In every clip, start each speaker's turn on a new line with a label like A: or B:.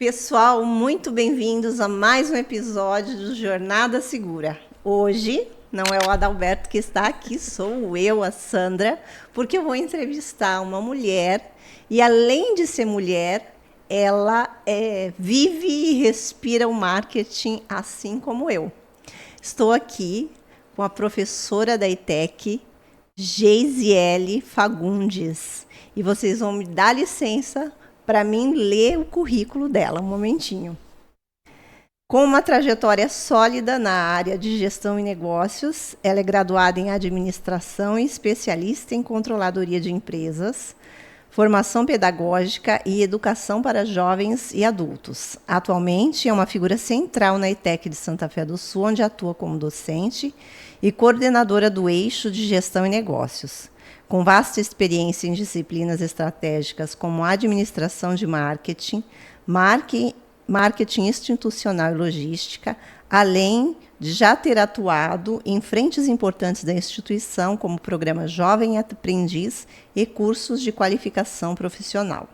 A: Pessoal, muito bem-vindos a mais um episódio do Jornada Segura. Hoje não é o Adalberto que está aqui, sou eu, a Sandra, porque eu vou entrevistar uma mulher e, além de ser mulher, ela vive e respira o marketing assim como eu. Estou aqui com a professora da ETEC, Geisiele Fagundes, e vocês vão me dar licença para mim ler o currículo dela, um momentinho. Com uma trajetória sólida na área de gestão e negócios, ela é graduada em administração e especialista em controladoria de empresas, formação pedagógica e educação para jovens e adultos. Atualmente é uma figura central na ETEC de Santa Fé do Sul, onde atua como docente e coordenadora do eixo de gestão e negócios. Com vasta experiência em disciplinas estratégicas como administração de marketing, marketing institucional e logística, além de já ter atuado em frentes importantes da instituição, como o programa Jovem Aprendiz e cursos de qualificação profissional.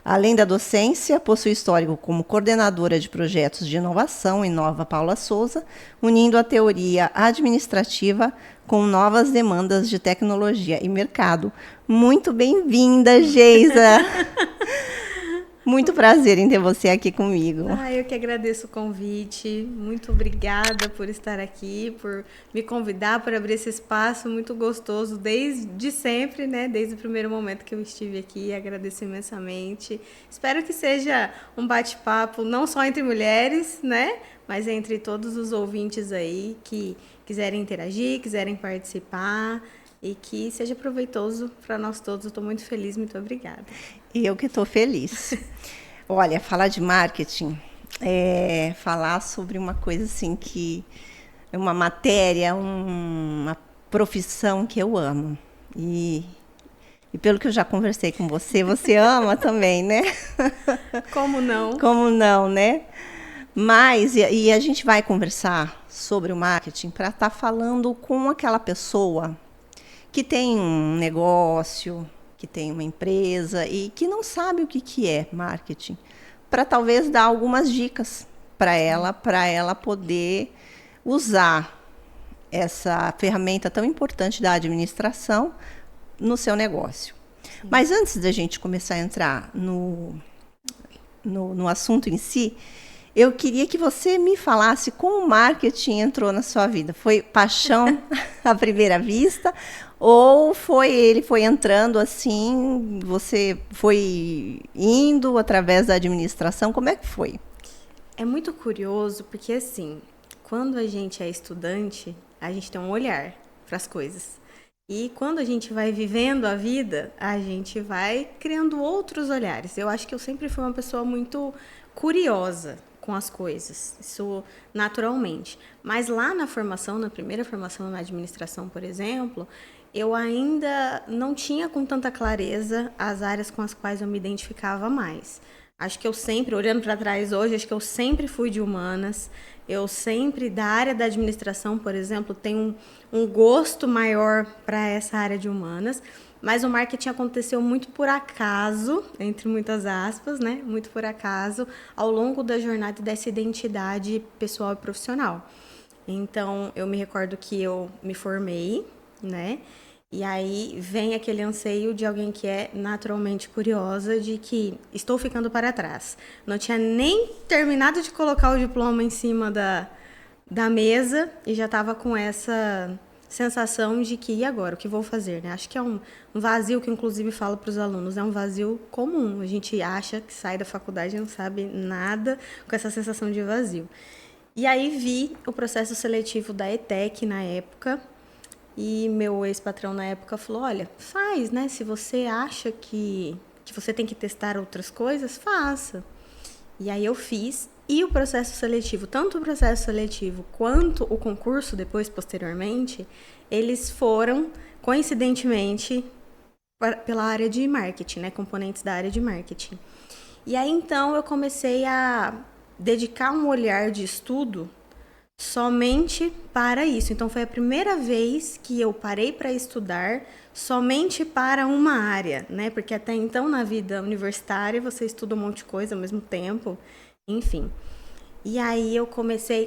A: Além da docência, possui histórico como coordenadora de projetos de inovação em Nova Paula Souza, unindo a teoria administrativa com novas demandas de tecnologia e mercado. Muito bem-vinda, Geisa! Muito prazer em ter você aqui comigo.
B: Eu que agradeço o convite. Muito obrigada por estar aqui, por me convidar, por abrir esse espaço muito gostoso desde sempre, né? Desde o primeiro momento que eu estive aqui. Agradeço imensamente. Espero que seja um bate-papo não só entre mulheres, né? Mas entre todos os ouvintes aí que quiserem interagir, quiserem participar. E que seja proveitoso para nós todos. Eu estou muito feliz, muito obrigada.
A: E eu que estou feliz. Olha, falar de marketing é falar sobre uma coisa assim que é uma matéria, uma profissão que eu amo. E pelo que eu já conversei com você, você ama também, né?
B: Como não?
A: Como não, né? Mas, e a gente vai conversar sobre o marketing para estar falando com aquela pessoa que tem um negócio, que tem uma empresa e que não sabe o que é marketing, para talvez dar algumas dicas para ela poder usar essa ferramenta tão importante da administração no seu negócio. Sim. Mas antes da gente começar a entrar no assunto em si, eu queria que você me falasse como o marketing entrou na sua vida. Foi paixão à primeira vista? Ou ele foi entrando assim, você foi indo através da administração? Como é que foi?
B: É muito curioso, porque assim, quando a gente é estudante, a gente tem um olhar para as coisas. E quando a gente vai vivendo a vida, a gente vai criando outros olhares. Eu acho que eu sempre fui uma pessoa muito curiosa com as coisas, isso naturalmente. Mas lá na formação, na primeira formação na administração, por exemplo, eu ainda não tinha com tanta clareza as áreas com as quais eu me identificava mais. Acho que eu sempre, olhando para trás hoje, acho que eu sempre fui de humanas. Eu sempre, da área da administração, por exemplo, tenho um gosto maior para essa área de humanas. Mas o marketing aconteceu muito por acaso, entre muitas aspas, né? Muito por acaso, ao longo da jornada dessa identidade pessoal e profissional. Então, eu me recordo que eu me formei, né? E aí vem aquele anseio de alguém que é naturalmente curiosa de que estou ficando para trás. Não tinha nem terminado de colocar o diploma em cima da mesa e já estava com essa sensação de que, e agora, o que vou fazer? Né? Acho que é um vazio que, inclusive, falo para os alunos, é um vazio comum. A gente acha que sai da faculdade e não sabe nada com essa sensação de vazio. E aí vi o processo seletivo da ETEC na época, e meu ex-patrão na época falou, olha, faz, né? Se você acha que você tem que testar outras coisas, faça. E aí eu fiz, e o processo seletivo, tanto o processo seletivo quanto o concurso depois, posteriormente, eles foram, coincidentemente, pela área de marketing, né? Componentes da área de marketing. E aí, então, eu comecei a dedicar um olhar de estudo somente para isso. Então foi a primeira vez que eu parei para estudar somente para uma área, né? Porque até então na vida universitária você estuda um monte de coisa ao mesmo tempo, enfim. E aí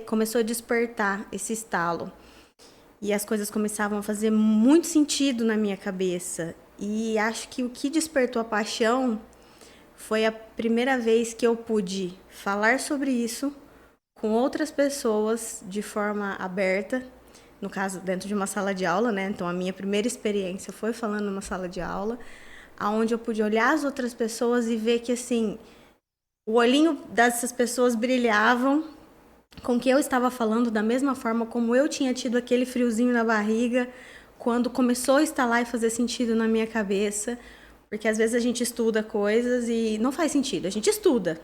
B: começou a despertar esse estalo. E as coisas começavam a fazer muito sentido na minha cabeça. E acho que o que despertou a paixão foi a primeira vez que eu pude falar sobre isso com outras pessoas de forma aberta, no caso, dentro de uma sala de aula, né? Então, a minha primeira experiência foi falando numa sala de aula, onde eu pude olhar as outras pessoas e ver que, assim, o olhinho dessas pessoas brilhavam com que eu estava falando da mesma forma como eu tinha tido aquele friozinho na barriga quando começou a instalar e fazer sentido na minha cabeça, porque às vezes a gente estuda coisas e não faz sentido, a gente estuda.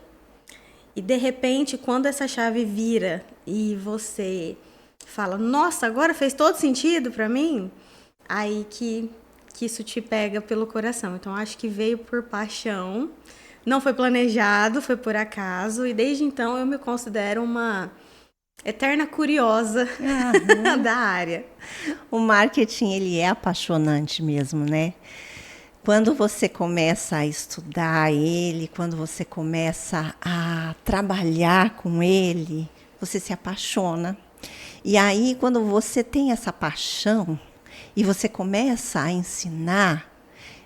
B: E de repente, quando essa chave vira e você fala, nossa, agora fez todo sentido para mim, aí que isso te pega pelo coração. Então, acho que veio por paixão, não foi planejado, foi por acaso, e desde então eu me considero uma eterna curiosa da área.
A: O marketing, ele é apaixonante mesmo, né? Quando você começa a estudar ele, quando você começa a trabalhar com ele, você se apaixona. E aí, quando você tem essa paixão e você começa a ensinar,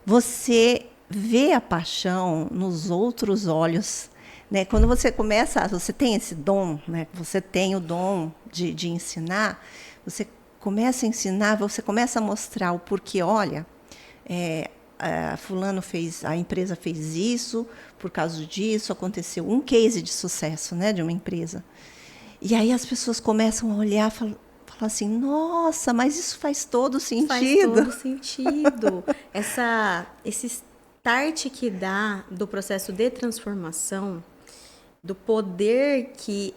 A: você vê a paixão nos outros olhos, né? Quando você você tem esse dom, né? Você tem o dom de ensinar, você começa a ensinar, você começa a mostrar o porquê, olha, fulano a empresa fez isso, por causa disso, aconteceu um case de sucesso, né, de uma empresa. E aí as pessoas começam a olhar e falar assim, nossa, mas isso faz todo sentido.
B: Faz todo sentido. Esse start que dá do processo de transformação, do poder que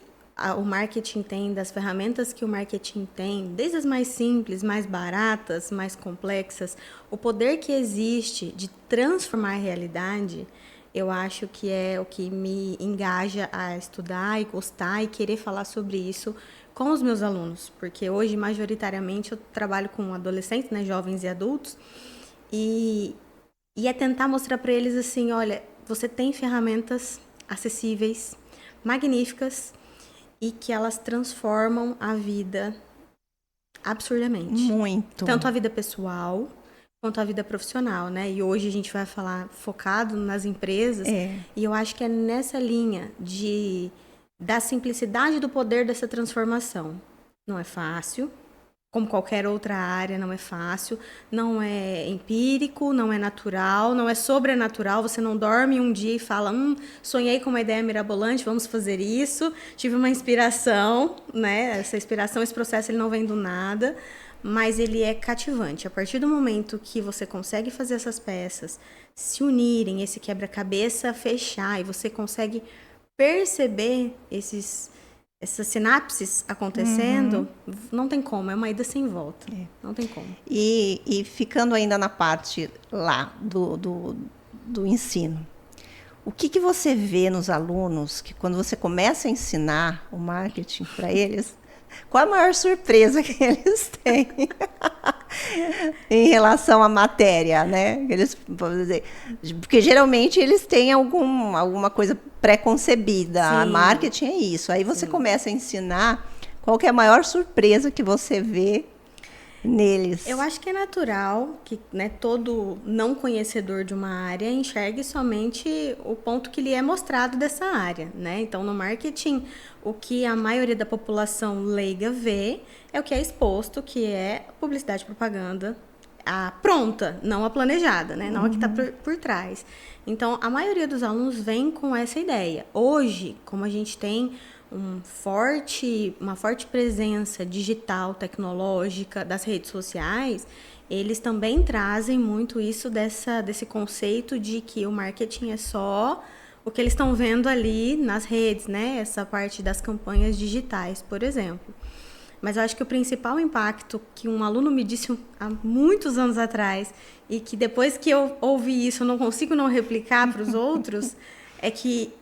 B: o marketing tem, das ferramentas que o marketing tem, desde as mais simples, mais baratas, mais complexas, o poder que existe de transformar a realidade, eu acho que é o que me engaja a estudar e gostar e querer falar sobre isso com os meus alunos, porque hoje, majoritariamente, eu trabalho com adolescentes, né, jovens e adultos, e é tentar mostrar para eles assim, olha, você tem ferramentas acessíveis, magníficas, e que elas transformam a vida absurdamente.
A: Muito.
B: Tanto a vida pessoal quanto a vida profissional, né? E hoje a gente vai falar focado nas empresas. E eu acho que é nessa linha da simplicidade do poder dessa transformação. Não é fácil. Como qualquer outra área, não é fácil, não é empírico, não é natural, não é sobrenatural. Você não dorme um dia e fala, sonhei com uma ideia mirabolante, vamos fazer isso. Tive uma inspiração, né? Essa inspiração, esse processo, ele não vem do nada, mas ele é cativante. A partir do momento que você consegue fazer essas peças se unirem, esse quebra-cabeça fechar, e você consegue perceber essas sinapses acontecendo, não tem como, é uma ida sem volta. Não tem como.
A: E ficando ainda na parte lá do ensino, o que você vê nos alunos que quando você começa a ensinar o marketing para eles, qual a maior surpresa que eles têm em relação à matéria, né? Eles, porque geralmente eles têm alguma coisa pré-concebida. A marketing é isso. Aí você começa a ensinar, qual que é a maior surpresa que você vê neles?
B: Eu acho que é natural que, né, todo não conhecedor de uma área enxergue somente o ponto que lhe é mostrado dessa área, né? Então, no marketing, o que a maioria da população leiga vê é o que é exposto, que é publicidade e propaganda, a pronta, não a planejada, né? Não a que está por trás. Então, a maioria dos alunos vem com essa ideia. Hoje, como a gente tem uma forte presença digital, tecnológica, das redes sociais, eles também trazem muito isso desse conceito de que o marketing é só o que eles estão vendo ali nas redes, né? Essa parte das campanhas digitais, por exemplo. Mas eu acho que o principal impacto que um aluno me disse há muitos anos atrás, e que depois que eu ouvi isso eu não consigo não replicar para os outros, é que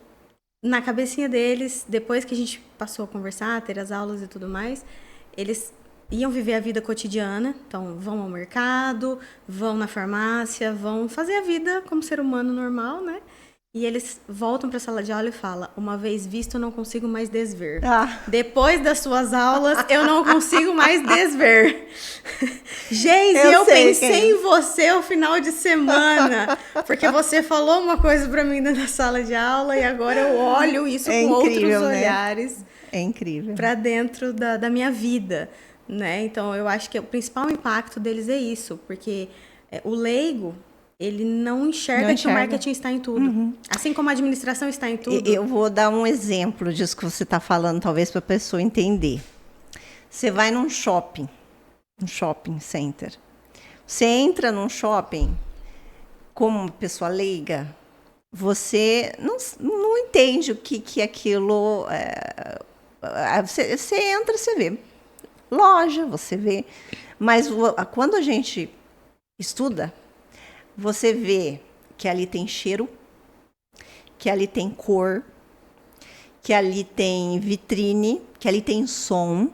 B: na cabecinha deles, depois que a gente passou a conversar, ter as aulas e tudo mais, eles iam viver a vida cotidiana, então vão ao mercado, vão na farmácia, vão fazer a vida como ser humano normal, né? E eles voltam para a sala de aula e falam: uma vez visto, eu não consigo mais desver. Depois das suas aulas, eu não consigo mais desver. Geise, eu pensei em você o final de semana, porque você falou uma coisa para mim na sala de aula e agora eu olho isso com outros olhares.
A: É incrível.
B: Para dentro da minha vida, né? Então, eu acho que o principal impacto deles é isso, porque o leigo, ele não enxerga que o marketing está em tudo. Assim como a administração está em tudo.
A: Eu vou dar um exemplo disso que você está falando, talvez para a pessoa entender. Você vai num shopping center. Você entra num shopping, como uma pessoa leiga, você não entende o que aquilo... Você entra, você vê loja, você vê... Mas quando a gente estuda, você vê que ali tem cheiro, que ali tem cor, que ali tem vitrine, que ali tem som.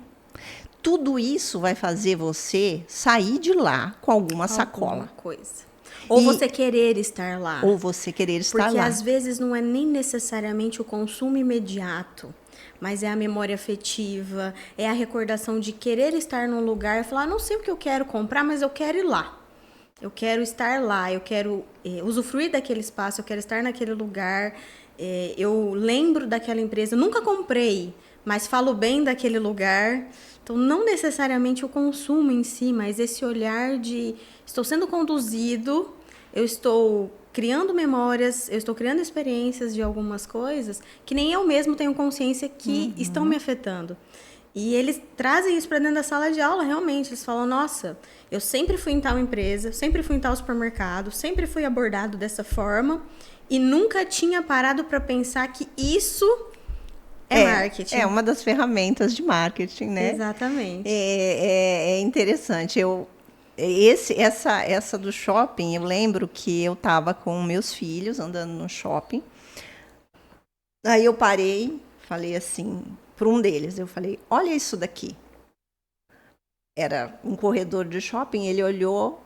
A: Tudo isso vai fazer você sair de lá com alguma sacola.
B: Coisa. Ou você querer estar lá.
A: Ou você querer estar lá.
B: Porque às vezes não é nem necessariamente o consumo imediato, mas é a memória afetiva, é a recordação de querer estar num lugar e falar: não sei o que eu quero comprar, mas eu quero ir lá. Eu quero estar lá, eu quero usufruir daquele espaço, eu quero estar naquele lugar. Eu lembro daquela empresa, nunca comprei, mas falo bem daquele lugar. Então, não necessariamente o consumo em si, mas esse olhar de estou sendo conduzido, eu estou criando memórias, eu estou criando experiências de algumas coisas que nem eu mesmo tenho consciência que estão me afetando. E eles trazem isso para dentro da sala de aula, realmente. Eles falam: nossa, eu sempre fui em tal empresa, sempre fui em tal supermercado, sempre fui abordado dessa forma e nunca tinha parado para pensar que isso é marketing.
A: É uma das ferramentas de marketing, né?
B: Exatamente.
A: É interessante. Essa do shopping, eu lembro que eu estava com meus filhos andando no shopping. Aí eu parei, falei assim... Para um deles, eu falei: olha isso daqui. Era um corredor de shopping, ele olhou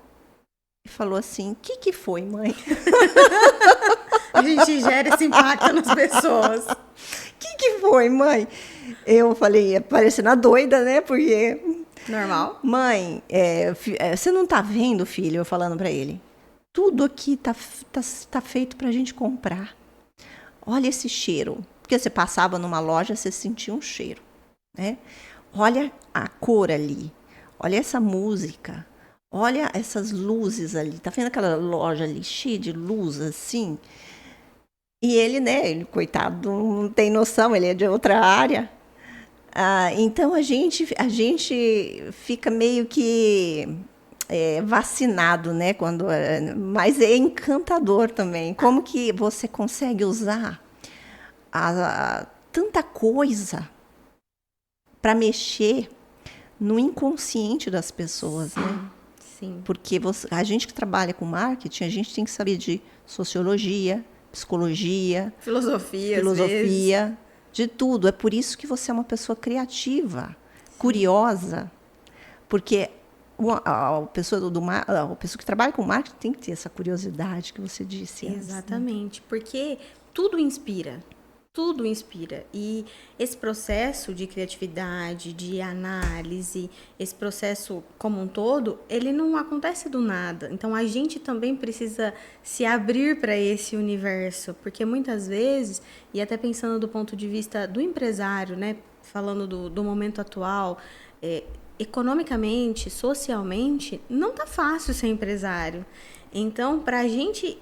A: e falou assim: o que foi, mãe?
B: A gente gera esse impacto nas pessoas.
A: O que foi, mãe? Eu falei, parecendo a doida, né? Porque...
B: Normal.
A: Mãe, você não tá vendo, filho? Eu falando para ele. Tudo aqui tá feito para a gente comprar. Olha esse cheiro. Porque você passava numa loja, você sentia um cheiro, né? Olha a cor ali, olha essa música, olha essas luzes ali. Tá vendo aquela loja ali cheia de luz assim? E ele, né, ele, coitado, não tem noção, ele é de outra área. Então a gente fica meio que vacinado, né? Mas é encantador também. Como que você consegue usar tanta coisa para mexer no inconsciente das pessoas, né?
B: Sim.
A: Porque a gente que trabalha com marketing, a gente tem que saber de sociologia, psicologia, filosofia, de tudo. É por isso que você é uma pessoa criativa, curiosa, porque a pessoa que trabalha com marketing tem que ter essa curiosidade que você disse.
B: Exatamente, porque tudo inspira. Tudo inspira. E esse processo de criatividade, de análise, esse processo como um todo, ele não acontece do nada. Então, a gente também precisa se abrir para esse universo, porque muitas vezes, e até pensando do ponto de vista do empresário, né, falando do momento atual, economicamente, socialmente, não tá fácil ser empresário. Então, para a gente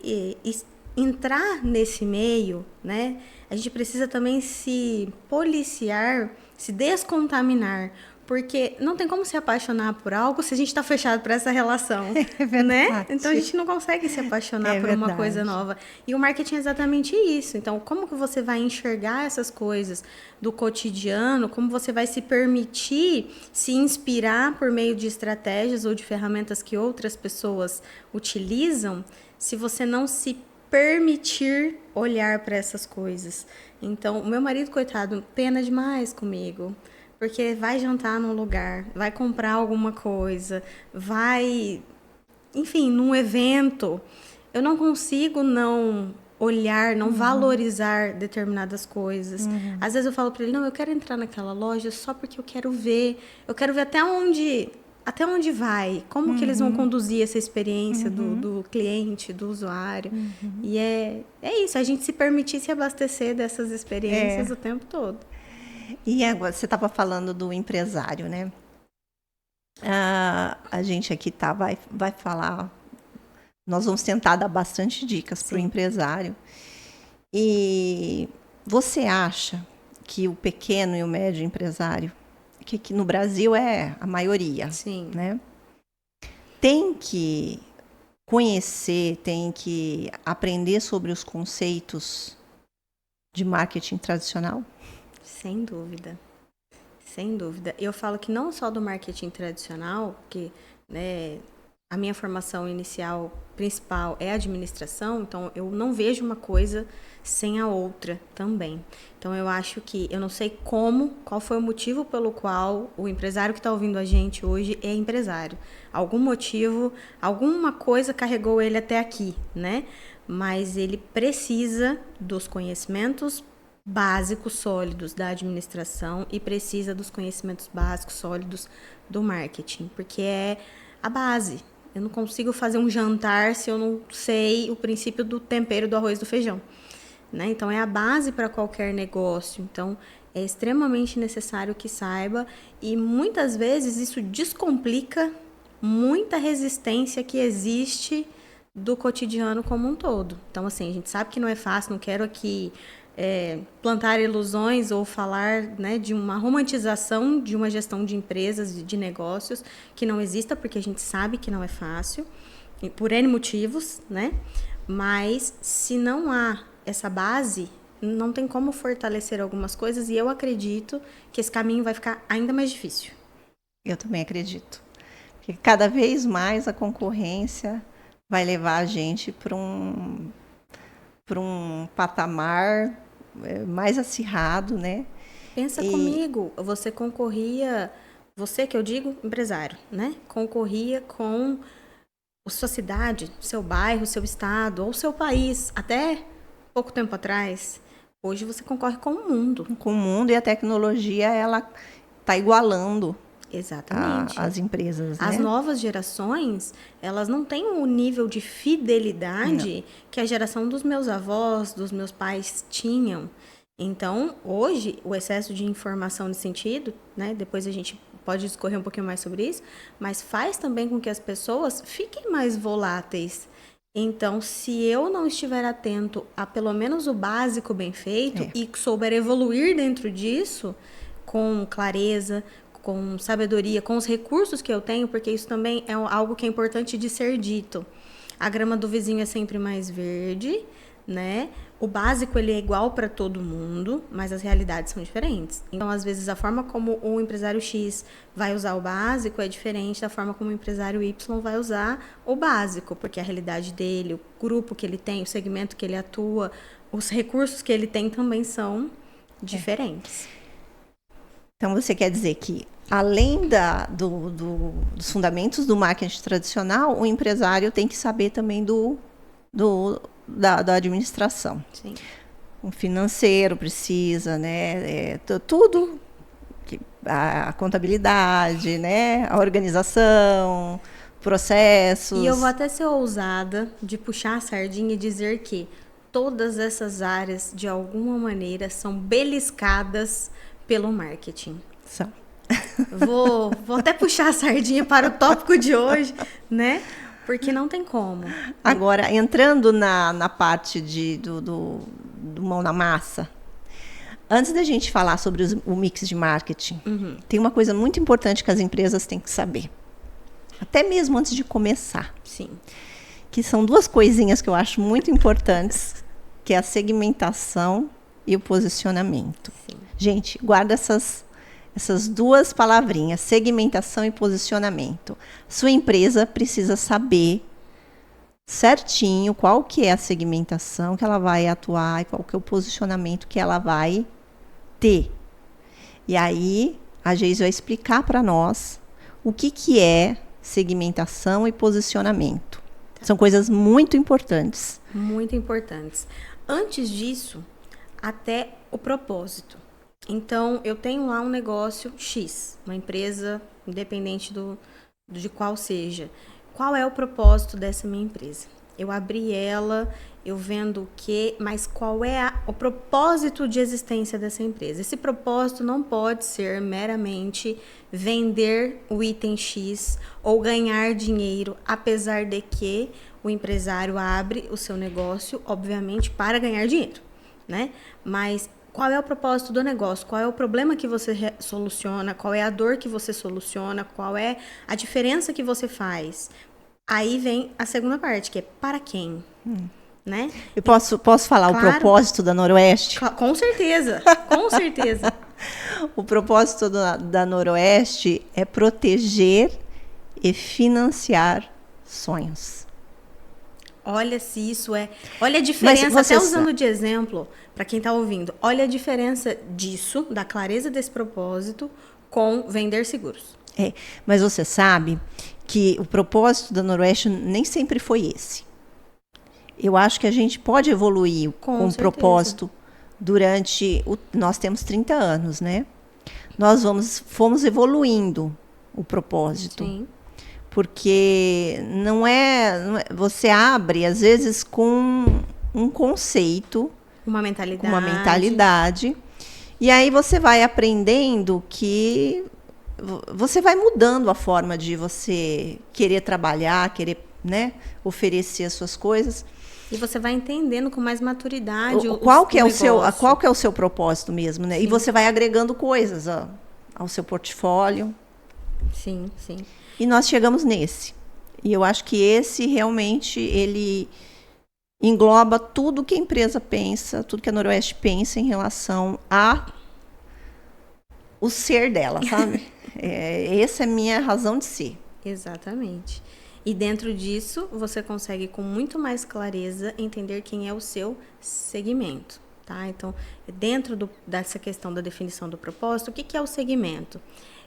B: entrar nesse meio, né, a gente precisa também se policiar, se descontaminar, porque não tem como se apaixonar por algo se a gente está fechado para essa relação, né? Então a gente não consegue se apaixonar por uma coisa nova. E o marketing é exatamente isso. Então, como que você vai enxergar essas coisas do cotidiano? Como você vai se permitir se inspirar por meio de estratégias ou de ferramentas que outras pessoas utilizam, se você não se permitir olhar para essas coisas. Então, o meu marido, coitado, pena demais comigo, porque vai jantar num lugar, vai comprar alguma coisa, vai, enfim, num evento. Eu não consigo não olhar, não valorizar determinadas coisas. Às vezes eu falo para ele, não, eu quero entrar naquela loja só porque eu quero ver até onde vai, como que eles vão conduzir essa experiência do cliente, do usuário. E é isso, a gente se permitir se abastecer dessas experiências o tempo todo.
A: E agora, você estava falando do empresário, né? A gente aqui vai falar, nós vamos tentar dar bastante dicas para o empresário. E você acha que o pequeno e o médio empresário, que no Brasil é a maioria, né? Tem que conhecer, tem que aprender sobre os conceitos de marketing tradicional?
B: Sem dúvida. Sem dúvida. Eu falo que não só do marketing tradicional, porque, né, a minha formação inicial principal é administração, então eu não vejo uma coisa sem a outra também. Então eu acho que, eu não sei qual foi o motivo pelo qual o empresário que está ouvindo a gente hoje é empresário. Algum motivo, alguma coisa carregou ele até aqui, né? Mas ele precisa dos conhecimentos básicos sólidos da administração e precisa dos conhecimentos básicos sólidos do marketing, porque é a base. Eu não consigo fazer um jantar se eu não sei o princípio do tempero do arroz e do feijão, né? Então, é a base para qualquer negócio. Então, é extremamente necessário que saiba e muitas vezes isso descomplica muita resistência que existe do cotidiano como um todo. Então, assim, a gente sabe que não é fácil, não quero aqui plantar ilusões ou falar, né, de uma romantização de uma gestão de empresas, de negócios, que não exista, porque a gente sabe que não é fácil, por N motivos, né? Mas se não há essa base, não tem como fortalecer algumas coisas, e eu acredito que esse caminho vai ficar ainda mais difícil.
A: Eu também acredito. Porque cada vez mais a concorrência vai levar a gente para um patamar mais acirrado, né?
B: Pensa comigo, você concorria, você que eu digo empresário, né? Concorria com a sua cidade, seu bairro, seu estado ou seu país, até pouco tempo atrás. Hoje você concorre com o mundo.
A: Com o mundo, e a tecnologia, ela está igualando
B: exatamente
A: as empresas, né?
B: As novas gerações, elas não têm o nível de fidelidade que a geração dos meus avós, dos meus pais tinham. Então, hoje, o excesso de informação nesse sentido, né, depois a gente pode discorrer um pouquinho mais sobre isso, mas faz também com que as pessoas fiquem mais voláteis. Então, se eu não estiver atento a pelo menos o básico bem feito e souber evoluir dentro disso com clareza, com sabedoria, com os recursos que eu tenho, porque isso também é algo que é importante de ser dito. A grama do vizinho é sempre mais verde, né? O básico, ele é igual para todo mundo, mas as realidades são diferentes. Então, às vezes, a forma como o empresário X vai usar o básico é diferente da forma como o empresário Y vai usar o básico, porque a realidade dele, o grupo que ele tem, o segmento que ele atua, os recursos que ele tem também são diferentes.
A: Então, você quer dizer que, além dos fundamentos do marketing tradicional, o empresário tem que saber também da administração.
B: Sim.
A: O financeiro precisa, né? Tudo, a contabilidade, né? A organização, processos.
B: E eu vou até ser ousada de puxar a sardinha e dizer que todas essas áreas, de alguma maneira, são beliscadas pelo marketing.
A: São.
B: Vou até puxar a sardinha para o tópico de hoje, né? Porque não tem como.
A: Agora, entrando na parte do mão na massa, antes da gente falar sobre o mix de marketing, tem uma coisa muito importante que as empresas têm que saber. Até mesmo antes de começar.
B: Sim.
A: Que são duas coisinhas que eu acho muito importantes, que é a segmentação e o posicionamento.
B: Sim.
A: Gente, guarda essas duas palavrinhas, segmentação e posicionamento. Sua empresa precisa saber certinho qual que é a segmentação que ela vai atuar e qual que é o posicionamento que ela vai ter. E aí a Geise vai explicar para nós o que é segmentação e posicionamento. São coisas muito importantes.
B: Muito importantes. Antes disso, até o propósito. Então, eu tenho lá um negócio X, uma empresa, independente de qual seja. Qual é o propósito dessa minha empresa? Eu abri ela, eu vendo o quê, mas qual é o propósito de existência dessa empresa? Esse propósito não pode ser meramente vender o item X ou ganhar dinheiro, apesar de que o empresário abre o seu negócio, obviamente, para ganhar dinheiro, né? Mas qual é o propósito do negócio? Qual é o problema que você soluciona? Qual é a dor que você soluciona? Qual é a diferença que você faz? Aí vem a segunda parte, que é para quem, né?
A: Eu posso falar
B: Claro.
A: o propósito da Noroeste?
B: Com certeza, com certeza.
A: O propósito da Noroeste é proteger e financiar sonhos.
B: Olha se isso é... Olha a diferença,
A: Mas você
B: até usando de exemplo, para quem está ouvindo. Olha a diferença disso, da clareza desse propósito, com vender seguros.
A: Mas você sabe que o propósito da Noroeste nem sempre foi esse. Eu acho que a gente pode evoluir com o propósito durante... Nós temos 30 anos, né? Nós fomos evoluindo o propósito.
B: Sim.
A: Porque não é... Você abre, às vezes, com um conceito...
B: Uma mentalidade.
A: Com uma mentalidade. E aí você vai aprendendo que... Você vai mudando a forma de você querer trabalhar, querer, né, oferecer as suas coisas.
B: E você vai entendendo com mais maturidade
A: qual que é o seu propósito mesmo, né? Sim. E você vai agregando coisas ao seu portfólio.
B: Sim, sim.
A: E nós chegamos nesse. E eu acho que esse realmente ele engloba tudo que a empresa pensa, tudo que a Noroeste pensa em relação a o ser dela, sabe? Essa é a minha razão de ser.
B: Exatamente. E dentro disso, você consegue com muito mais clareza entender quem é o seu segmento, tá? Então, dentro dessa questão da definição do propósito, o que é o segmento?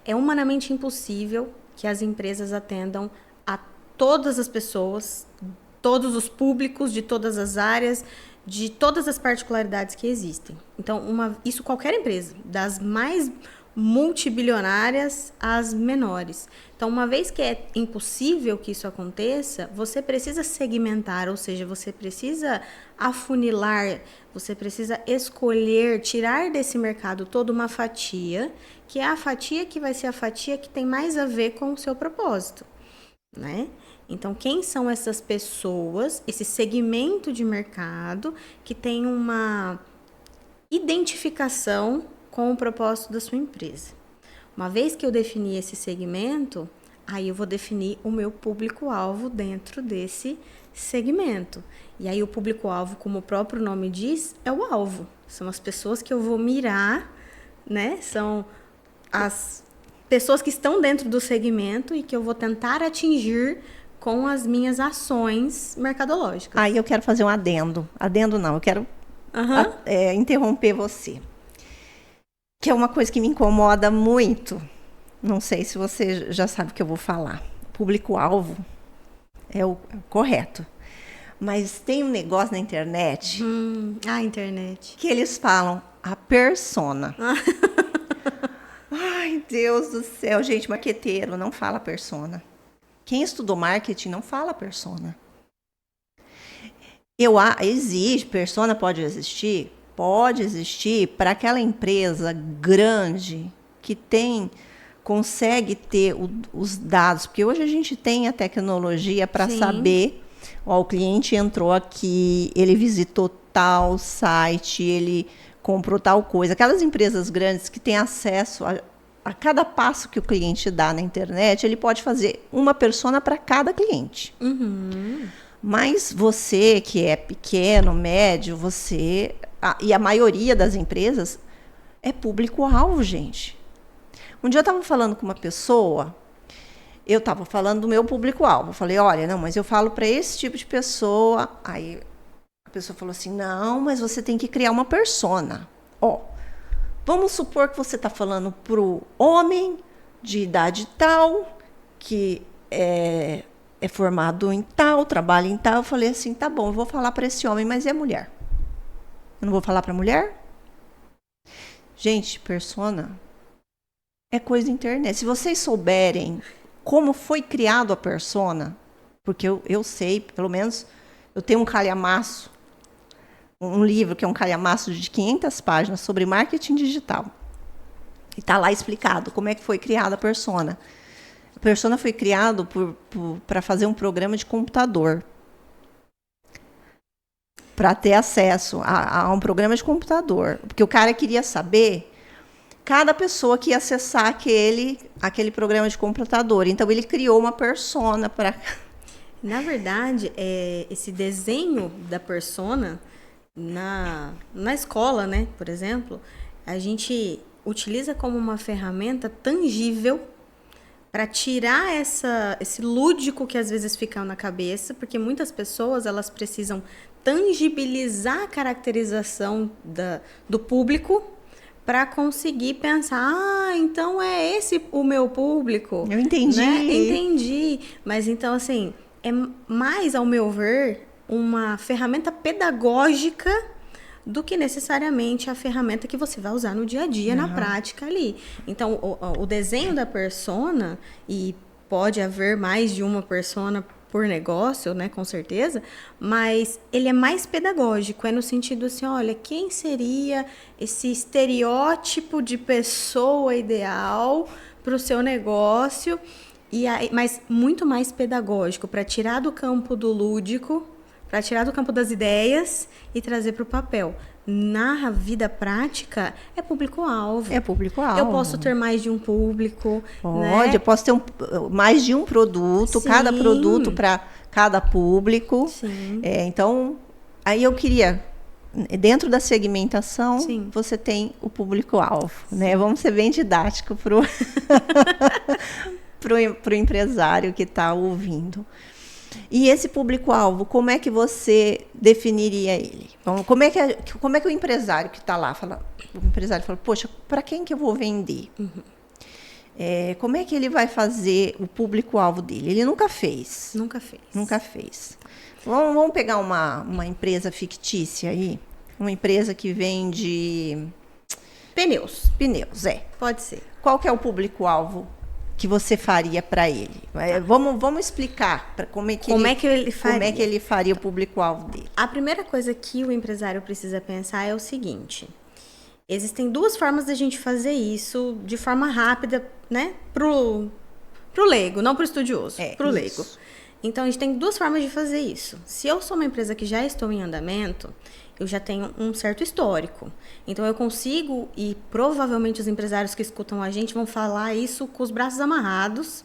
B: É humanamente impossível que as empresas atendam a todas as pessoas, todos os públicos, de todas as áreas, de todas as particularidades que existem. Então, isso qualquer empresa, das mais multibilionárias às menores. Então, uma vez que é impossível que isso aconteça, você precisa segmentar, ou seja, você precisa afunilar, você precisa escolher, tirar desse mercado toda uma fatia, que é a fatia que vai ser a fatia que tem mais a ver com o seu propósito, né? Então, quem são essas pessoas, esse segmento de mercado que tem uma identificação com o propósito da sua empresa. Uma vez que eu defini esse segmento, aí eu vou definir o meu público-alvo dentro desse segmento. E aí o público-alvo, como o próprio nome diz, é o alvo. São as pessoas que eu vou mirar, né? São as pessoas que estão dentro do segmento e que eu vou tentar atingir com as minhas ações mercadológicas.
A: Aí eu quero fazer um adendo. Adendo não, eu quero interromper você. Que é uma coisa que me incomoda muito. Não sei se você já sabe o que eu vou falar. Público-alvo é o correto. Mas tem um negócio na internet...
B: A internet.
A: Que eles falam a persona. Ai, Deus do céu. Gente, marqueteiro não fala persona. Quem estudou marketing não fala persona. Existe, persona pode existir? Pode existir para aquela empresa grande que consegue ter os dados, porque hoje a gente tem a tecnologia para saber, o cliente entrou aqui, ele visitou tal site, ele comprou tal coisa. Aquelas empresas grandes que têm acesso a cada passo que o cliente dá na internet, ele pode fazer uma persona para cada cliente.
B: Uhum.
A: Mas você que é pequeno, médio, e a maioria das empresas é público-alvo, gente. Um dia eu estava falando com uma pessoa eu estava falando do meu público-alvo. Falei, olha, não, mas eu falo para esse tipo de pessoa. Aí a pessoa falou assim, não, mas você tem que criar uma persona. Ó, vamos supor que você está falando para o homem de idade tal, que é formado em tal, trabalha em tal. Eu falei assim, tá bom, eu vou falar para esse homem, mas é mulher. Eu não vou falar para mulher? Gente, persona é coisa da internet. Se vocês souberem como foi criado a persona, porque eu sei, pelo menos, eu tenho um calhamaço, um livro que é um calhamaço de 500 páginas sobre marketing digital. E está lá explicado como é que foi criada a persona. A persona foi criado para fazer um programa de computador. Para ter acesso a um programa de computador. Porque o cara queria saber cada pessoa que ia acessar aquele programa de computador. Então, ele criou uma persona para...
B: Na verdade, esse desenho da persona, na escola, né, por exemplo, a gente utiliza como uma ferramenta tangível para tirar esse lúdico que às vezes fica na cabeça, porque muitas pessoas elas precisam tangibilizar a caracterização do público para conseguir pensar, então é esse o meu público.
A: Eu entendi.
B: Né? Entendi. Mas então, assim, é mais, ao meu ver, uma ferramenta pedagógica do que necessariamente a ferramenta que você vai usar no dia a dia, na prática ali. Então, o desenho da persona, e pode haver mais de uma persona por negócio, né, com certeza, mas ele é mais pedagógico, é no sentido assim, olha, quem seria esse estereótipo de pessoa ideal para o seu negócio, mas muito mais pedagógico, para tirar do campo do lúdico, para tirar do campo das ideias e trazer para o papel. Na vida prática, é público-alvo.
A: É público-alvo.
B: Eu posso ter mais de um público.
A: Pode,
B: né?
A: Eu posso ter mais de um produto,
B: Sim.
A: cada produto para cada público.
B: Sim.
A: Então, aí eu queria, dentro da segmentação,
B: Sim.
A: você tem o público-alvo. Né? Vamos ser bem didático para o empresário que está ouvindo. E esse público-alvo, como é que você definiria ele? Então, como é que o empresário que está lá fala? O empresário fala, poxa, para quem que eu vou vender? Como é que ele vai fazer o público-alvo dele? Ele nunca fez.
B: Nunca fez.
A: Nunca fez. Vamos pegar uma empresa fictícia aí? Uma empresa que vende...
B: Pneus.
A: Pneus,
B: Pode ser.
A: Qual que é o público-alvo que você faria para ele? Vamos explicar como é que ele faria o público-alvo dele.
B: A primeira coisa que o empresário precisa pensar é o seguinte: existem duas formas da gente fazer isso de forma rápida, né? Pro leigo, não pro estudioso, pro leigo. Então, a gente tem duas formas de fazer isso. Se eu sou uma empresa que já estou em andamento, eu já tenho um certo histórico. Então, eu consigo, e provavelmente os empresários que escutam a gente vão falar isso com os braços amarrados.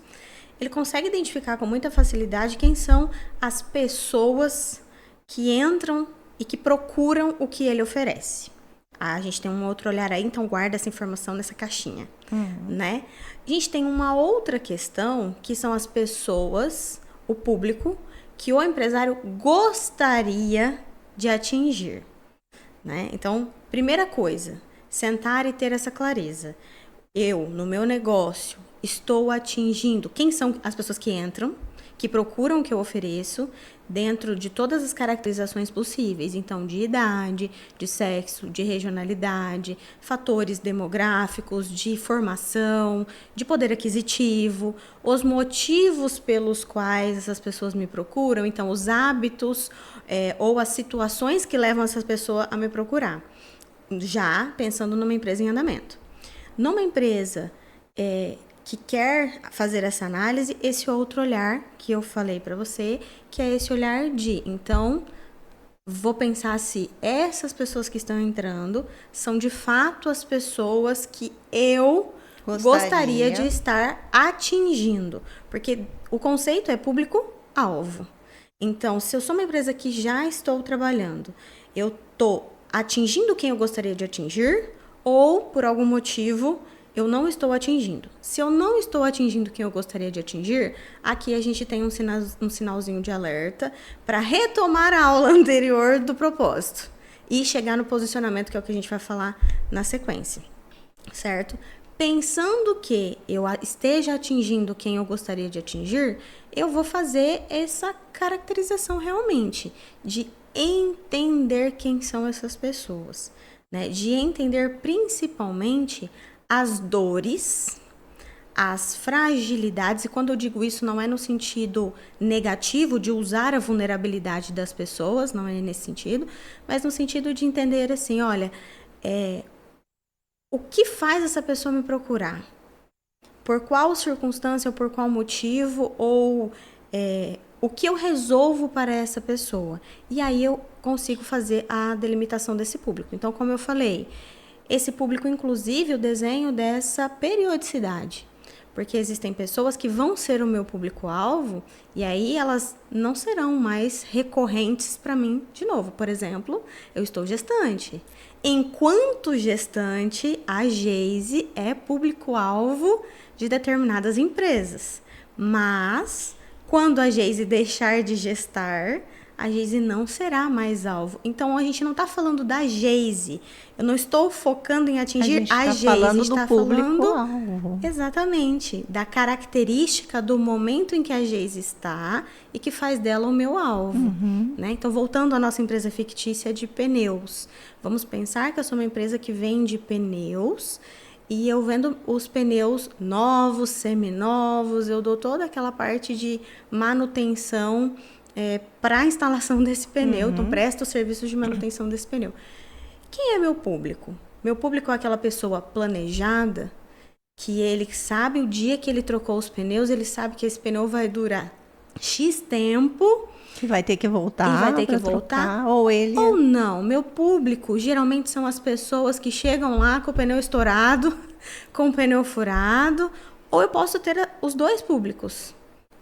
B: Ele consegue identificar com muita facilidade quem são as pessoas que entram e que procuram o que ele oferece. A gente tem um outro olhar aí, então guarda essa informação nessa caixinha, né? A gente tem uma outra questão, que são as pessoas, o público, que o empresário gostaria de atingir, né? Então, primeira coisa, sentar e ter essa clareza. Eu, no meu negócio, estou atingindo quem são as pessoas que entram, que procuram o que eu ofereço, dentro de todas as caracterizações possíveis. Então, de idade, de sexo, de regionalidade, fatores demográficos, de formação, de poder aquisitivo, os motivos pelos quais essas pessoas me procuram, então, os hábitos ou as situações que levam essa pessoa a me procurar. Já pensando numa empresa em andamento. Numa empresa que quer fazer essa análise, esse outro olhar que eu falei para você, que é esse olhar então, vou pensar se essas pessoas que estão entrando são de fato as pessoas que eu gostaria de estar atingindo. Porque o conceito é público-alvo. Então, se eu sou uma empresa que já estou trabalhando, eu estou atingindo quem eu gostaria de atingir, ou, por algum motivo, eu não estou atingindo. Se eu não estou atingindo quem eu gostaria de atingir, aqui a gente tem um sinalzinho de alerta para retomar a aula anterior do propósito e chegar no posicionamento, que é o que a gente vai falar na sequência, certo? Pensando que eu esteja atingindo quem eu gostaria de atingir, eu vou fazer essa caracterização realmente, de entender quem são essas pessoas, né? De entender principalmente as dores, as fragilidades, e quando eu digo isso não é no sentido negativo de usar a vulnerabilidade das pessoas, não é nesse sentido, mas no sentido de entender assim, olha, o que faz essa pessoa me procurar? Por qual circunstância ou por qual motivo, ou o que eu resolvo para essa pessoa? E aí eu consigo fazer a delimitação desse público. Então, como eu falei, esse público, inclusive, o desenho dessa periodicidade. Porque existem pessoas que vão ser o meu público-alvo e aí elas não serão mais recorrentes para mim de novo. Por exemplo, eu estou gestante. Enquanto gestante, a Geise é público-alvo de determinadas empresas. Mas, quando a Geise deixar de gestar, a Geise não será mais alvo. Então, a gente não está falando da Geise. Eu não estou focando em atingir a Geise.
A: Falando
B: a gente está
A: do
B: falando
A: público-alvo.
B: Exatamente, da característica do momento em que a Geise está e que faz dela o meu alvo. Né? Então, voltando à nossa empresa fictícia de pneus. Vamos pensar que eu sou uma empresa que vende pneus e eu vendo os pneus novos, seminovos, eu dou toda aquela parte de manutenção para a instalação desse pneu, então presto o serviço de manutenção desse pneu. Quem é meu público? Meu público é aquela pessoa planejada, que ele sabe o dia que ele trocou os pneus, ele sabe que esse pneu vai durar X tempo.
A: Que vai ter que voltar.
B: E vai ter que voltar.
A: Trocar, ou ele...
B: Ou não. Meu público geralmente são as pessoas que chegam lá com o pneu estourado, com o pneu furado, ou eu posso ter os dois públicos.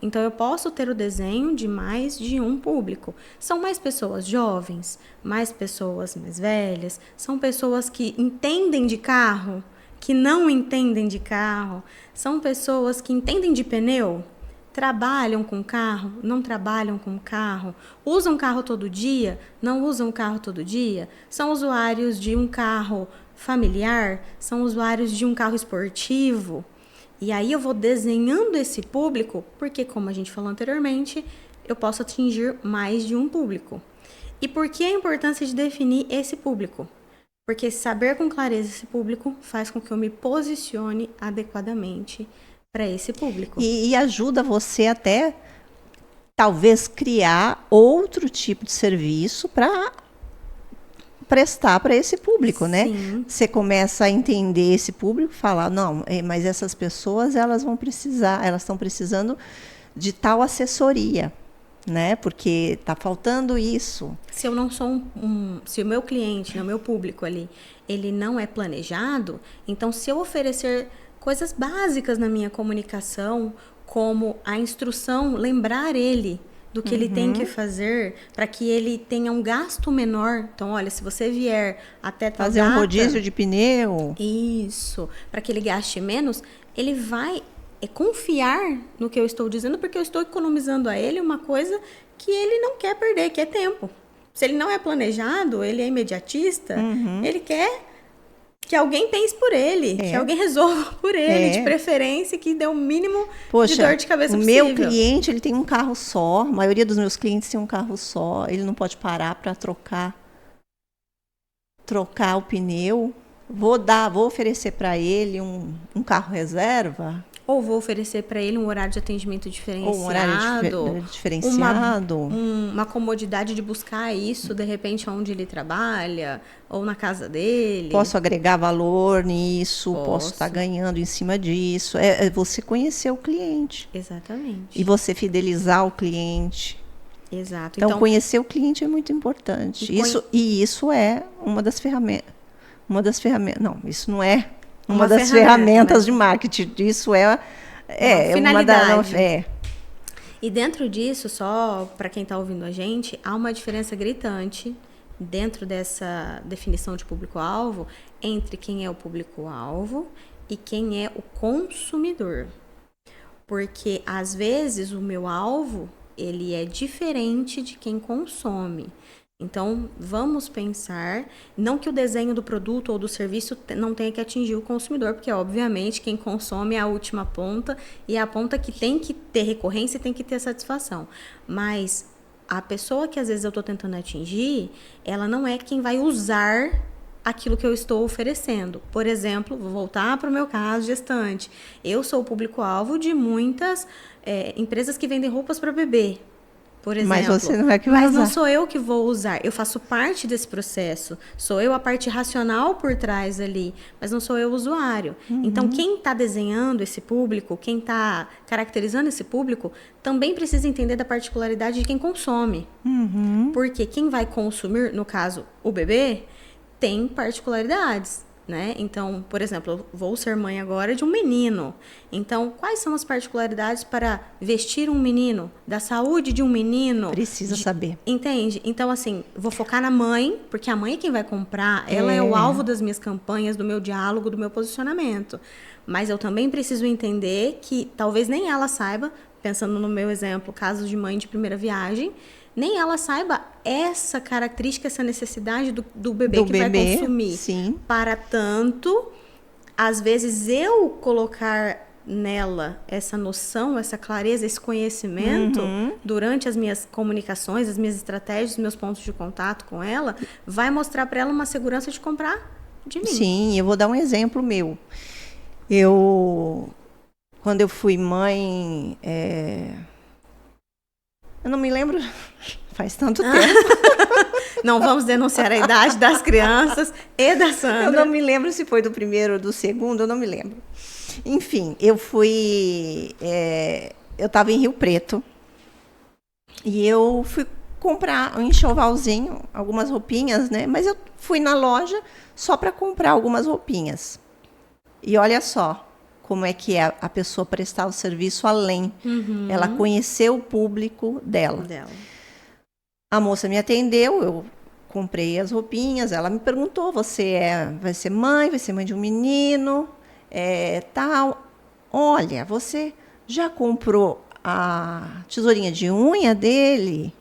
B: Então, eu posso ter o desenho de mais de um público. São mais pessoas jovens, mais pessoas mais velhas, são pessoas que entendem de carro, que não entendem de carro, são pessoas que entendem de pneu, trabalham com carro, não trabalham com carro, usam carro todo dia, não usam carro todo dia, são usuários de um carro familiar, são usuários de um carro esportivo. E aí eu vou desenhando esse público, porque, como a gente falou anteriormente, eu posso atingir mais de um público. E por que a importância de definir esse público? Porque saber com clareza esse público faz com que eu me posicione adequadamente para esse público.
A: E ajuda você até, talvez, criar outro tipo de serviço para prestar para esse público, né?
B: Sim.
A: Você começa a entender esse público, falar, não, mas essas pessoas, elas estão precisando de tal assessoria, né? Porque está faltando isso.
B: Se eu não sou se o meu cliente, o meu público ali, ele não é planejado, então se eu oferecer coisas básicas na minha comunicação, como a instrução, lembrar ele do que ele tem que fazer para que ele tenha um gasto menor. Então, olha, se você vier até tal
A: fazer
B: data,
A: um rodízio de pneu.
B: Isso, para que ele gaste menos, ele vai confiar no que eu estou dizendo, porque eu estou economizando a ele uma coisa que ele não quer perder, que é tempo. Se ele não é planejado, ele é imediatista, ele quer que alguém pense por ele, que alguém resolva por ele, de preferência, que dê o mínimo de dor de cabeça possível.
A: O meu cliente, ele tem um carro só, a maioria dos meus clientes tem um carro só, ele não pode parar para trocar o pneu. Vou oferecer para ele um carro reserva.
B: Ou vou oferecer para ele um horário de atendimento diferenciado.
A: Ou um horário diferenciado.
B: Uma comodidade de buscar isso, de repente, onde ele trabalha, ou na casa dele.
A: Posso agregar valor nisso, posso estar ganhando em cima disso. É você conhecer o cliente.
B: Exatamente.
A: E você fidelizar o cliente.
B: Exato.
A: Então, conhecer o cliente é muito importante. Isso é uma das ferramentas. Não, isso não é uma das ferramentas de marketing. Isso é
B: finalidade.
A: uma
B: E dentro disso, só para quem está ouvindo a gente, há uma diferença gritante dentro dessa definição de público-alvo entre quem é o público-alvo e quem é o consumidor. Porque, às vezes, o meu alvo, ele é diferente de quem consome. Então, vamos pensar, não que o desenho do produto ou do serviço não tenha que atingir o consumidor, porque, obviamente, quem consome é a última ponta e é a ponta que tem que ter recorrência e tem que ter satisfação. Mas a pessoa que, às vezes, eu estou tentando atingir, ela não é quem vai usar aquilo que eu estou oferecendo. Por exemplo, vou voltar para o meu caso gestante. Eu sou o público-alvo de muitas empresas que vendem roupas para bebê. Por exemplo,
A: mas você não é que vai
B: mas
A: usar.
B: não sou eu que vou usar, eu faço parte desse processo, sou eu a parte racional por trás ali, mas não sou eu o usuário. Então, quem está desenhando esse público, quem está caracterizando esse público, também precisa entender da particularidade de quem consome. Porque quem vai consumir, no caso, o bebê, tem particularidades. Né? Então, por exemplo, eu vou ser mãe agora de um menino. Então, quais são as particularidades para vestir um menino? Da saúde de um menino?
A: Precisa saber.
B: Entende? Então, assim, vou focar na mãe, porque a mãe é quem vai comprar, ela é o alvo das minhas campanhas, do meu diálogo, do meu posicionamento. Mas eu também preciso entender que talvez nem ela saiba, pensando no meu exemplo, caso de mãe de primeira viagem, nem ela saiba essa característica, essa necessidade do bebê que vai consumir.
A: Sim.
B: Para tanto, às vezes eu colocar nela essa noção, essa clareza, esse conhecimento durante as minhas comunicações, as minhas estratégias, os meus pontos de contato com ela, vai mostrar para ela uma segurança de comprar de mim.
A: Sim, eu vou dar um exemplo meu. Quando eu fui mãe, eu não me lembro, faz tanto tempo.
B: Não vamos denunciar a idade das crianças e da Sandra.
A: Eu não me lembro se foi do primeiro ou do segundo, eu não me lembro. Enfim, eu estava em Rio Preto e eu fui comprar um enxovalzinho, algumas roupinhas, né? Mas eu fui na loja só para comprar algumas roupinhas. E olha só como é que é a pessoa prestar o serviço além. Ela conheceu o público dela. A moça me atendeu, eu comprei as roupinhas, ela me perguntou, vai ser mãe de um menino, tal. Olha, você já comprou a tesourinha de unha dele?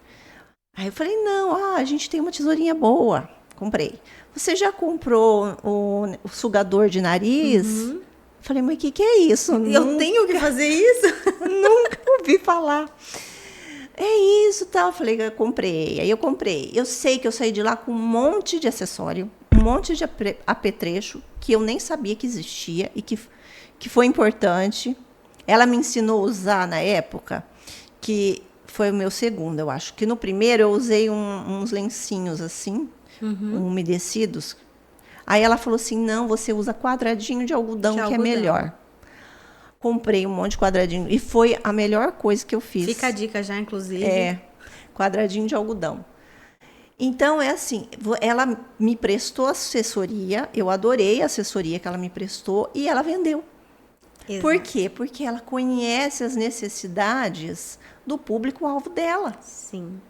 A: Aí eu falei, não, a gente tem uma tesourinha boa. Comprei. Você já comprou o sugador de nariz? Falei, mas o que é isso?
B: Eu tenho que fazer isso?
A: Nunca ouvi falar. É isso, tal. Eu falei, eu comprei. Aí eu comprei. Eu sei que eu saí de lá com um monte de acessório, um monte de apetrecho que eu nem sabia que existia e que foi importante. Ela me ensinou a usar na época, que foi o meu segundo, eu acho. Que no primeiro eu usei uns lencinhos assim, umedecidos. Aí ela falou assim, não, você usa quadradinho de algodão, que é melhor. Comprei um monte de quadradinho. E foi a melhor coisa que eu fiz.
B: Fica a dica já, inclusive.
A: Quadradinho de algodão. Então, é assim, ela me prestou assessoria, eu adorei a assessoria que ela me prestou, e ela vendeu.
B: Exato.
A: Por quê? Porque ela conhece as necessidades do público-alvo dela.
B: Sim.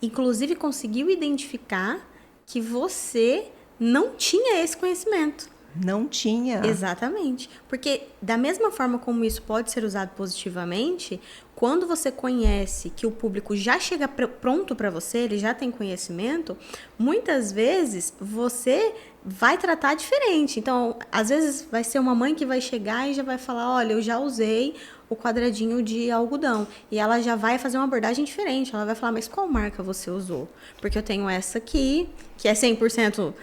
B: Inclusive, conseguiu identificar que você não tinha esse conhecimento.
A: Não tinha.
B: Exatamente. Porque da mesma forma como isso pode ser usado positivamente, quando você conhece que o público já chega pronto para você, ele já tem conhecimento, muitas vezes você vai tratar diferente. Então, às vezes vai ser uma mãe que vai chegar e já vai falar, olha, eu já usei o quadradinho de algodão. E ela já vai fazer uma abordagem diferente. Ela vai falar, mas qual marca você usou? Porque eu tenho essa aqui, que é 100%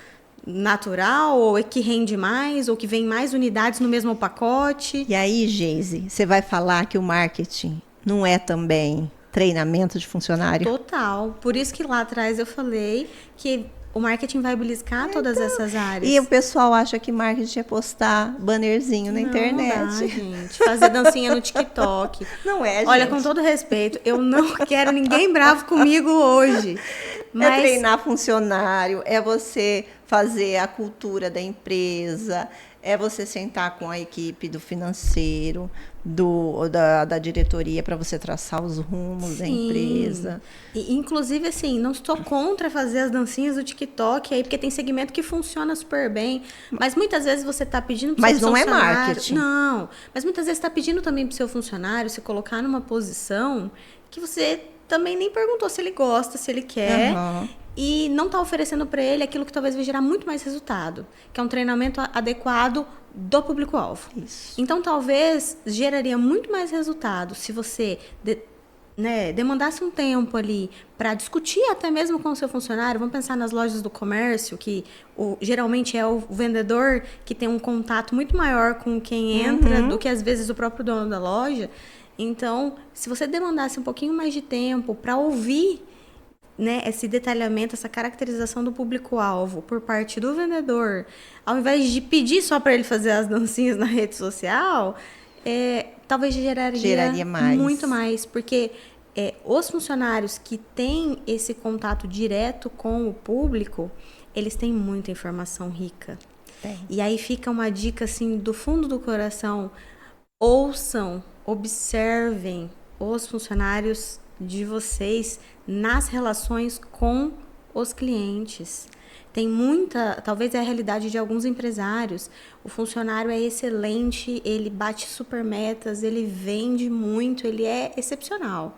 B: natural, ou que rende mais, ou que vem mais unidades no mesmo pacote.
A: E aí, Geise, você vai falar que o marketing não é também treinamento de funcionário?
B: Total. Por isso que lá atrás eu falei que o marketing vai beliscar todas essas áreas.
A: E o pessoal acha que marketing é postar bannerzinho na internet.
B: Não dá, gente. Fazer dancinha no TikTok.
A: Não é, gente.
B: Olha, com todo respeito, eu não quero ninguém bravo comigo hoje.
A: É treinar funcionário, é você fazer a cultura da empresa, é você sentar com a equipe do financeiro, da diretoria para você traçar os rumos da empresa.
B: E, inclusive, assim, não estou contra fazer as dancinhas do TikTok aí, porque tem segmento que funciona super bem. Mas muitas vezes você está pedindo para o seu funcionário...
A: Mas não é marketing.
B: Não, mas muitas vezes está pedindo também para o seu funcionário se colocar numa posição que você também nem perguntou se ele gosta, se ele quer. Uhum. E não está oferecendo para ele aquilo que talvez vai gerar muito mais resultado, que é um treinamento adequado do público-alvo. Então, talvez geraria muito mais resultado se você demandasse um tempo ali para discutir até mesmo com o seu funcionário. Vamos pensar nas lojas do comércio, que geralmente é o vendedor que tem um contato muito maior com quem entra do que, às vezes, o próprio dono da loja. Então, se você demandasse um pouquinho mais de tempo para ouvir, né, esse detalhamento, essa caracterização do público-alvo por parte do vendedor, ao invés de pedir só para ele fazer as dancinhas na rede social, talvez geraria mais. Muito mais, porque os funcionários que têm esse contato direto com o público, eles têm muita informação rica. E aí fica uma dica assim do fundo do coração: ouçam, observem os funcionários de vocês nas relações com os clientes. Tem muita, talvez é a realidade de alguns empresários. O funcionário é excelente, ele bate super metas, ele vende muito, ele é excepcional.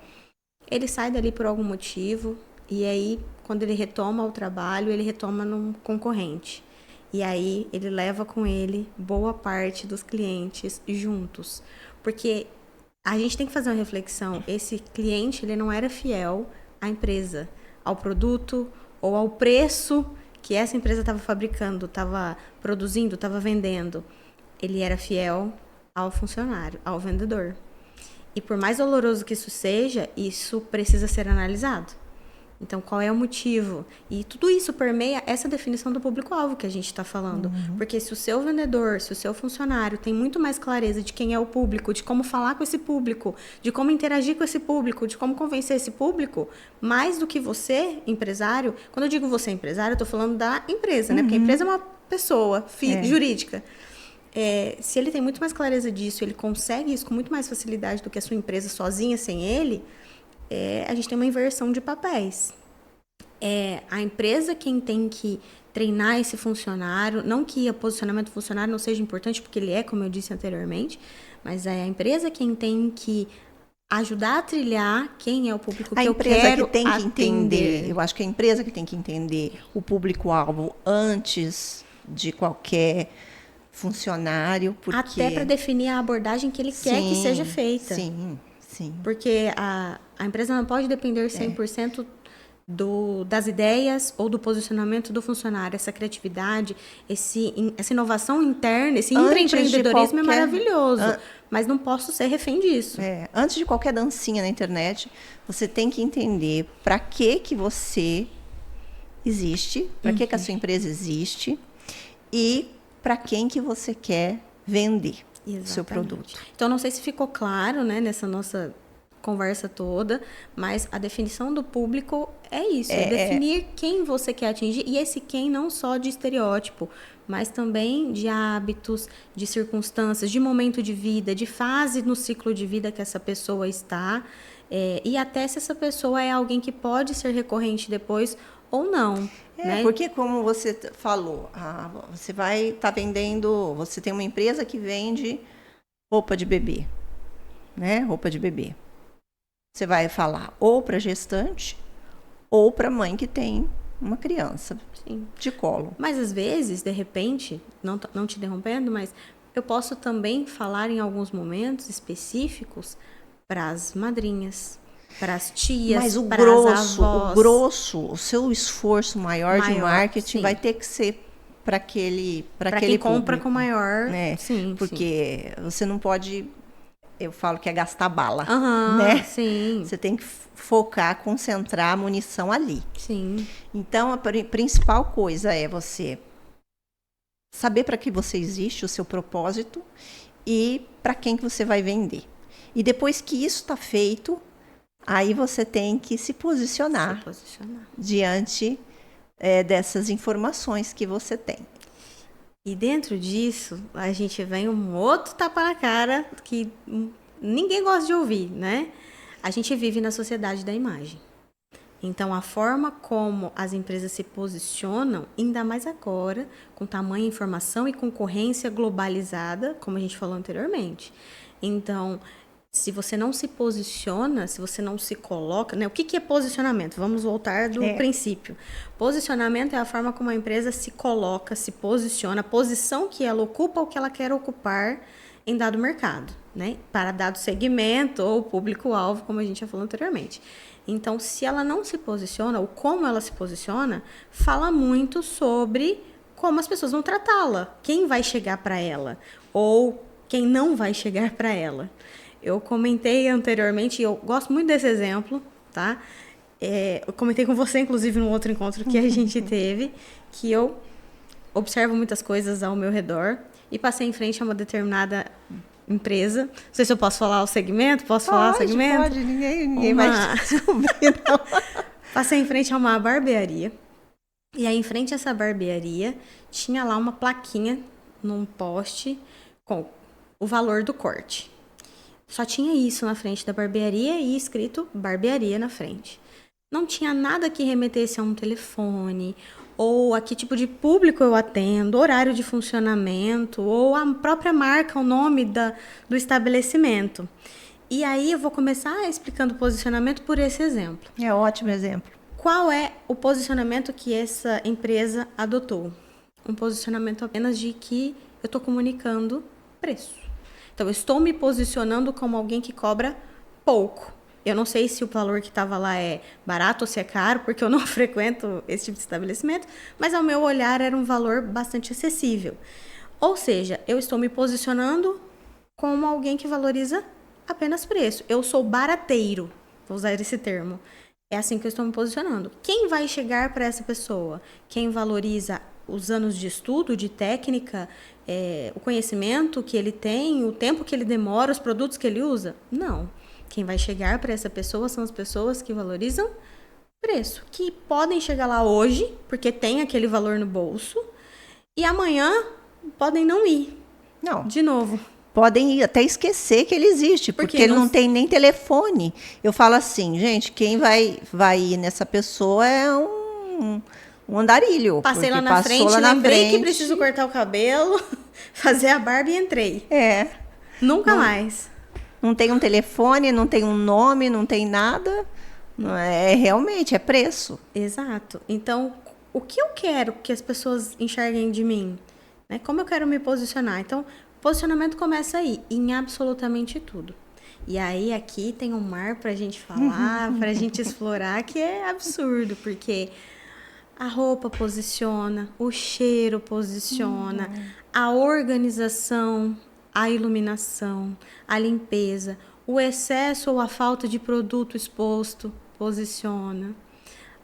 B: Ele sai dali por algum motivo e aí, quando ele retoma o trabalho, ele retoma num concorrente. E aí, ele leva com ele boa parte dos clientes juntos. Porque a gente tem que fazer uma reflexão. Esse cliente, ele não era fiel à empresa, ao produto ou ao preço que essa empresa estava fabricando, estava produzindo, estava vendendo. Ele era fiel ao funcionário, ao vendedor. E por mais doloroso que isso seja, isso precisa ser analisado. Então, qual é o motivo? E tudo isso permeia essa definição do público-alvo que a gente está falando. Porque se o seu vendedor, se o seu funcionário tem muito mais clareza de quem é o público, de como falar com esse público, de como interagir com esse público, de como convencer esse público, mais do que você, empresário. Quando eu digo você, empresário, eu estou falando da empresa, né? Porque a empresa é uma pessoa jurídica. Se ele tem muito mais clareza disso, ele consegue isso com muito mais facilidade do que a sua empresa sozinha, sem ele, a gente tem uma inversão de papéis. A empresa quem tem que treinar esse funcionário, não que o posicionamento do funcionário não seja importante, porque ele é, como eu disse anteriormente, mas é a empresa quem tem que ajudar a trilhar quem é o público que eu quero atender. A empresa que tem que entender,
A: eu acho que é a empresa que tem que entender o público-alvo antes de qualquer funcionário. Porque...
B: Até para definir a abordagem que ele quer que seja feita.
A: Sim.
B: Porque a empresa não pode depender 100% das ideias ou do posicionamento do funcionário. Essa criatividade, essa inovação interna, esse empreendedorismo é maravilhoso. Mas não posso ser refém disso.
A: Antes de qualquer dancinha na internet, você tem que entender para que você existe, para que a sua empresa existe e para quem que você quer vender. Exatamente. Seu produto.
B: Então, não sei se ficou claro, né, nessa nossa conversa toda, mas a definição do público é isso, definir quem você quer atingir, e esse quem não só de estereótipo, mas também de hábitos, de circunstâncias, de momento de vida, de fase no ciclo de vida que essa pessoa está, e até se essa pessoa é alguém que pode ser recorrente depois ou não. Né?
A: Porque como você falou, você vai estar vendendo, você tem uma empresa que vende roupa de bebê, né? Roupa de bebê. Você vai falar ou para gestante ou para mãe que tem uma criança de colo.
B: Mas às vezes, de repente, não te interrompendo, mas eu posso também falar em alguns momentos específicos para as madrinhas, para as tias,
A: mas
B: para as avós.
A: O seu esforço maior de marketing vai ter que ser para aquele
B: quem compra com maior,
A: né?
B: Sim,
A: porque você não pode, eu falo que é gastar bala,
B: né? Sim.
A: Você tem que focar, concentrar a munição ali.
B: Sim.
A: Então a principal coisa é você saber para que você existe, o seu propósito e para quem que você vai vender. E depois que isso está feito, Aí você tem que se posicionar, diante dessas informações que você tem.
B: E dentro disso, a gente vem um outro tapa na cara que ninguém gosta de ouvir, né? A gente vive na sociedade da imagem. Então, a forma como as empresas se posicionam, ainda mais agora, com tamanha informação e concorrência globalizada, como a gente falou anteriormente. Então, se você não se posiciona, se você não se coloca, né? O que é posicionamento? Vamos voltar do princípio. Posicionamento é a forma como a empresa se coloca, se posiciona, a posição que ela ocupa ou que ela quer ocupar em dado mercado, né? Para dado segmento ou público-alvo, como a gente já falou anteriormente. Então, se ela não se posiciona, ou como ela se posiciona, fala muito sobre como as pessoas vão tratá-la, quem vai chegar para ela, ou quem não vai chegar para ela. Eu comentei anteriormente, e eu gosto muito desse exemplo, tá? Eu comentei com você, inclusive, num outro encontro que a gente teve, que eu observo muitas coisas ao meu redor e passei em frente a uma determinada empresa. Não sei se eu posso falar o segmento, falar o segmento?
A: Pode, ninguém vai descobrir, não.
B: Passei em frente a uma barbearia, e aí em frente a essa barbearia tinha lá uma plaquinha num poste com o valor do corte. Só tinha isso na frente da barbearia e escrito barbearia na frente. Não tinha nada que remetesse a um telefone, ou a que tipo de público eu atendo, horário de funcionamento, ou a própria marca, o nome do estabelecimento. E aí eu vou começar explicando o posicionamento por esse exemplo.
A: É um ótimo exemplo.
B: Qual é o posicionamento que essa empresa adotou? Um posicionamento apenas de que eu estou comunicando preço. Então, eu estou me posicionando como alguém que cobra pouco. Eu não sei se o valor que estava lá é barato ou se é caro, porque eu não frequento esse tipo de estabelecimento, mas ao meu olhar era um valor bastante acessível. Ou seja, eu estou me posicionando como alguém que valoriza apenas preço. Eu sou barateiro, vou usar esse termo. É assim que eu estou me posicionando. Quem vai chegar para essa pessoa? Quem valoriza os anos de estudo, de técnica, o conhecimento que ele tem, o tempo que ele demora, os produtos que ele usa? Não. Quem vai chegar para essa pessoa são as pessoas que valorizam preço, que podem chegar lá hoje, porque tem aquele valor no bolso, e amanhã podem não ir.
A: Não.
B: De novo.
A: Podem até esquecer que ele existe, porque ele não tem nem telefone. Eu falo assim, gente, quem vai ir nessa pessoa é um andarilho.
B: Passei lá na frente, lembrei que preciso cortar o cabelo, fazer a barba e entrei. Nunca mais.
A: Não tem um telefone, não tem um nome, não tem nada. Realmente, é preço.
B: Exato. Então, o que eu quero que as pessoas enxerguem de mim? Né? Como eu quero me posicionar? Então, o posicionamento começa aí, em absolutamente tudo. E aí, aqui tem um mar pra gente falar, pra gente explorar, que é absurdo, porque a roupa posiciona, o cheiro posiciona, a organização, a iluminação, a limpeza, o excesso ou a falta de produto exposto posiciona,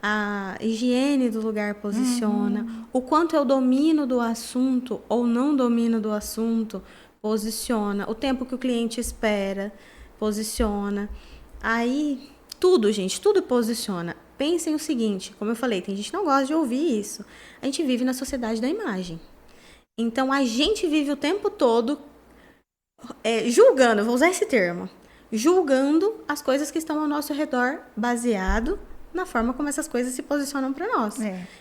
B: a higiene do lugar posiciona, o quanto eu domino do assunto ou não domino do assunto posiciona, o tempo que o cliente espera posiciona. Aí, tudo, gente, tudo posiciona. Pensem o seguinte, como eu falei, tem gente que não gosta de ouvir isso. A gente vive na sociedade da imagem. Então, a gente vive o tempo todo julgando, vou usar esse termo, julgando as coisas que estão ao nosso redor, baseado na forma como essas coisas se posicionam para nós.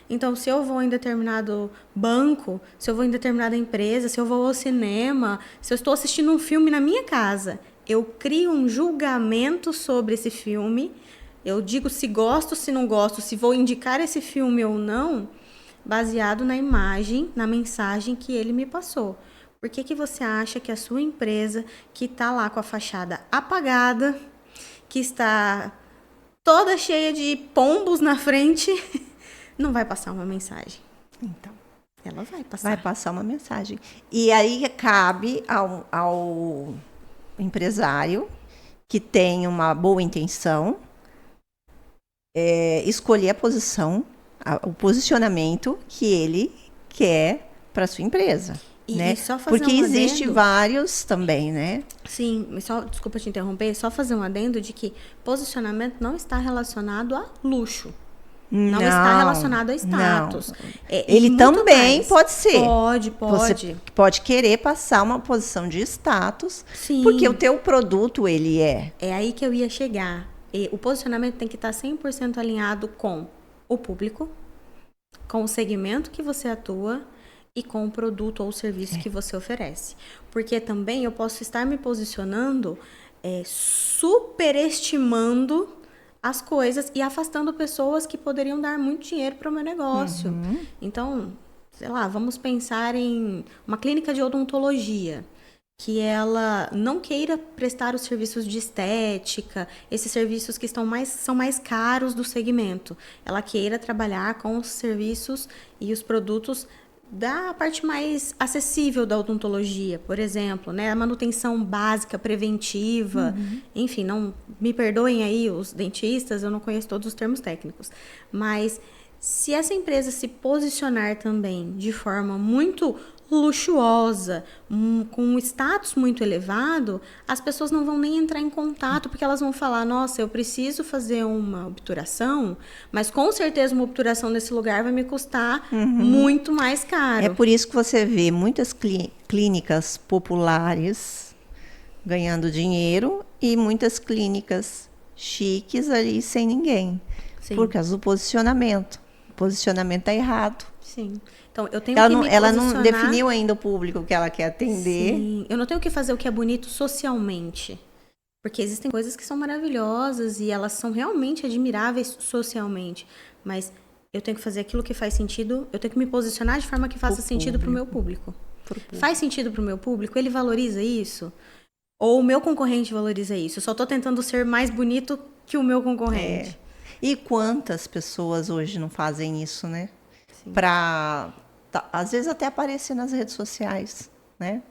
B: Então, se eu vou em determinado banco, se eu vou em determinada empresa, se eu vou ao cinema, se eu estou assistindo um filme na minha casa, eu crio um julgamento sobre esse filme, eu digo se gosto, se não gosto, se vou indicar esse filme ou não, baseado na imagem, na mensagem que ele me passou. Por que você acha que a sua empresa, que está lá com a fachada apagada, que está toda cheia de pombos na frente, não vai passar uma mensagem?
A: Então,
B: ela vai passar.
A: Vai passar uma mensagem. E aí cabe ao empresário que tem uma boa intenção escolher a posição, o posicionamento que ele quer para sua empresa. né?
B: E só fazer
A: Porque
B: um
A: existe
B: adendo,
A: vários também, né?
B: sim, mas só, desculpa te interromper, só fazer um adendo de que posicionamento não está relacionado a luxo. Não está relacionado a status.
A: Não.
B: É, e
A: Ele
B: muito
A: também
B: mais.
A: pode ser.
B: Pode.
A: Você pode querer passar uma posição de status,
B: Sim.
A: porque o teu produto, ele é.
B: É aí que eu ia chegar. E o posicionamento tem que estar 100% alinhado com o público, com o segmento que você atua e com o produto ou o serviço que você oferece. Porque também eu posso estar me posicionando superestimando as coisas e afastando pessoas que poderiam dar muito dinheiro para o meu negócio. Então, sei lá, vamos pensar em uma clínica de odontologia que ela não queira prestar os serviços de estética, esses serviços que são mais caros do segmento. Ela queira trabalhar com os serviços e os produtos da parte mais acessível da odontologia, por exemplo, né? A manutenção básica, preventiva, enfim, não me perdoem aí os dentistas, eu não conheço todos os termos técnicos, mas se essa empresa se posicionar também de forma muito luxuosa, com um status muito elevado, as pessoas não vão nem entrar em contato, porque elas vão falar, nossa, eu preciso fazer uma obturação, mas com certeza uma obturação nesse lugar vai me custar muito mais caro.
A: É por isso que você vê muitas clínicas populares ganhando dinheiro e muitas clínicas chiques ali sem ninguém.
B: Sim.
A: Por causa do posicionamento. O posicionamento está errado.
B: Sim. Então, eu tenho
A: Ela não definiu ainda o público que ela quer atender.
B: Sim. Eu não tenho que fazer o que é bonito socialmente. Porque existem coisas que são maravilhosas e elas são realmente admiráveis socialmente. Mas eu tenho que fazer aquilo que faz sentido, eu tenho que me posicionar de forma que faça sentido para o meu público. Faz sentido para o meu público? Ele valoriza isso? Ou o meu concorrente valoriza isso? Eu só estou tentando ser mais bonito que o meu concorrente.
A: E quantas pessoas hoje não fazem isso, né?
B: Sim.
A: Para, às vezes, até aparecer nas redes sociais, né?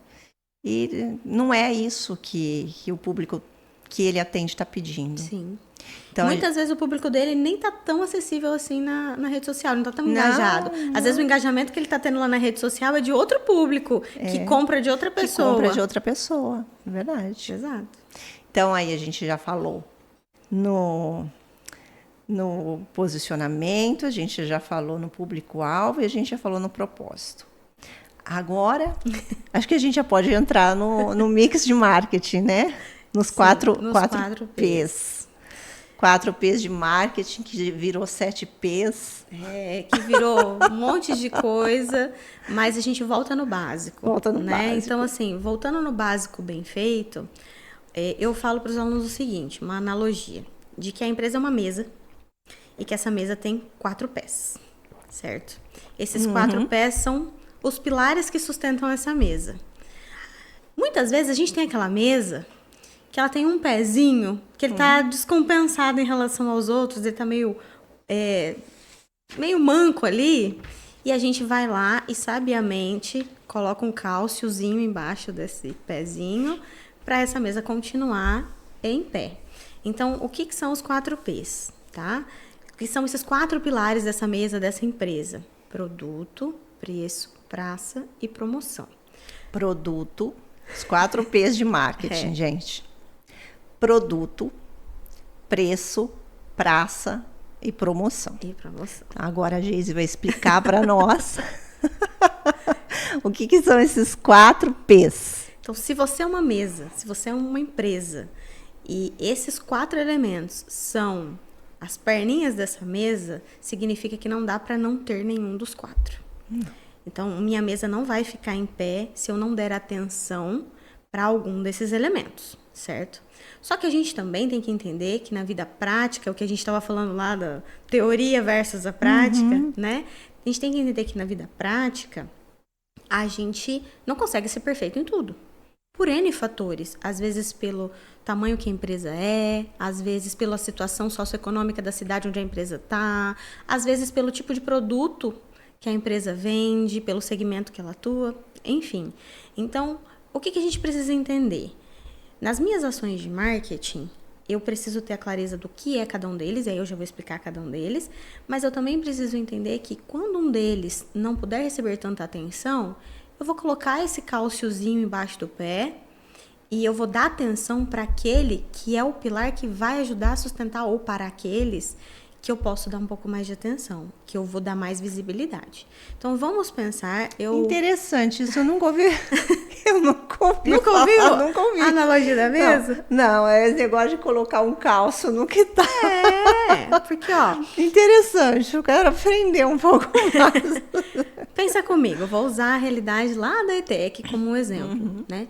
A: E não é isso que o público que ele atende está pedindo.
B: Sim.
A: Então,
B: muitas vezes o público dele nem tá tão acessível assim na rede social, não tá tão engajado. Às vezes o engajamento que ele tá tendo lá na rede social é de outro público, que compra de outra pessoa.
A: Que compra de outra pessoa, é verdade.
B: Exato.
A: Então, aí a gente já falou no posicionamento, a gente já falou no público-alvo e a gente já falou no propósito. Agora, acho que a gente já pode entrar no mix de marketing, né? Nos quatro P's. 4 P's de marketing, que virou 7 P's.
B: Que virou um monte de coisa, mas a gente volta no básico. Básico. Então, assim, voltando no básico bem feito, eu falo para os alunos o seguinte, uma analogia, de que a empresa é uma mesa e que essa mesa tem 4 pés, certo? Esses 4 pés são os pilares que sustentam essa mesa. Muitas vezes a gente tem aquela mesa que ela tem um pezinho que ele tá descompensado em relação aos outros, ele tá meio manco ali, e a gente vai lá e sabiamente coloca um cálciozinho embaixo desse pezinho para essa mesa continuar em pé. Então, o que são os 4 P's, tá? O que são esses 4 pilares dessa mesa, dessa empresa? Produto, preço, praça e promoção.
A: Produto, os 4 P's de marketing, gente. Produto, preço, praça e promoção. Agora a Geise vai explicar para nós o que são esses 4 P's.
B: Então, se você é uma mesa, se você é uma empresa e esses 4 elementos são as perninhas dessa mesa, significa que não dá para não ter nenhum dos 4. Então, minha mesa não vai ficar em pé se eu não der atenção para algum desses elementos, certo? Só que a gente também tem que entender que na vida prática, o que a gente estava falando lá da teoria versus a prática, né? A gente tem que entender que na vida prática, a gente não consegue ser perfeito em tudo. Por N fatores. Às vezes pelo tamanho que a empresa é, às vezes pela situação socioeconômica da cidade onde a empresa está, às vezes pelo tipo de produto que a empresa vende, pelo segmento que ela atua, enfim. Então, o que a gente precisa entender? Nas minhas ações de marketing, eu preciso ter a clareza do que é cada um deles, e aí eu já vou explicar cada um deles, mas eu também preciso entender que quando um deles não puder receber tanta atenção, eu vou colocar esse cálciozinho embaixo do pé e eu vou dar atenção para aquele que é o pilar que vai ajudar a sustentar, ou para aqueles que eu posso dar um pouco mais de atenção, que eu vou dar mais visibilidade. Então, vamos pensar...
A: Interessante, isso eu nunca ouvi. Eu nunca ouvi.
B: Nunca ouviu?
A: Nunca ouvi.
B: A analogia da mesa?
A: Não, é esse negócio de colocar um calço no que tá.
B: Porque, ó...
A: Interessante, eu quero aprender um pouco mais.
B: Pensa comigo, eu vou usar a realidade lá da ETEC como um exemplo, né?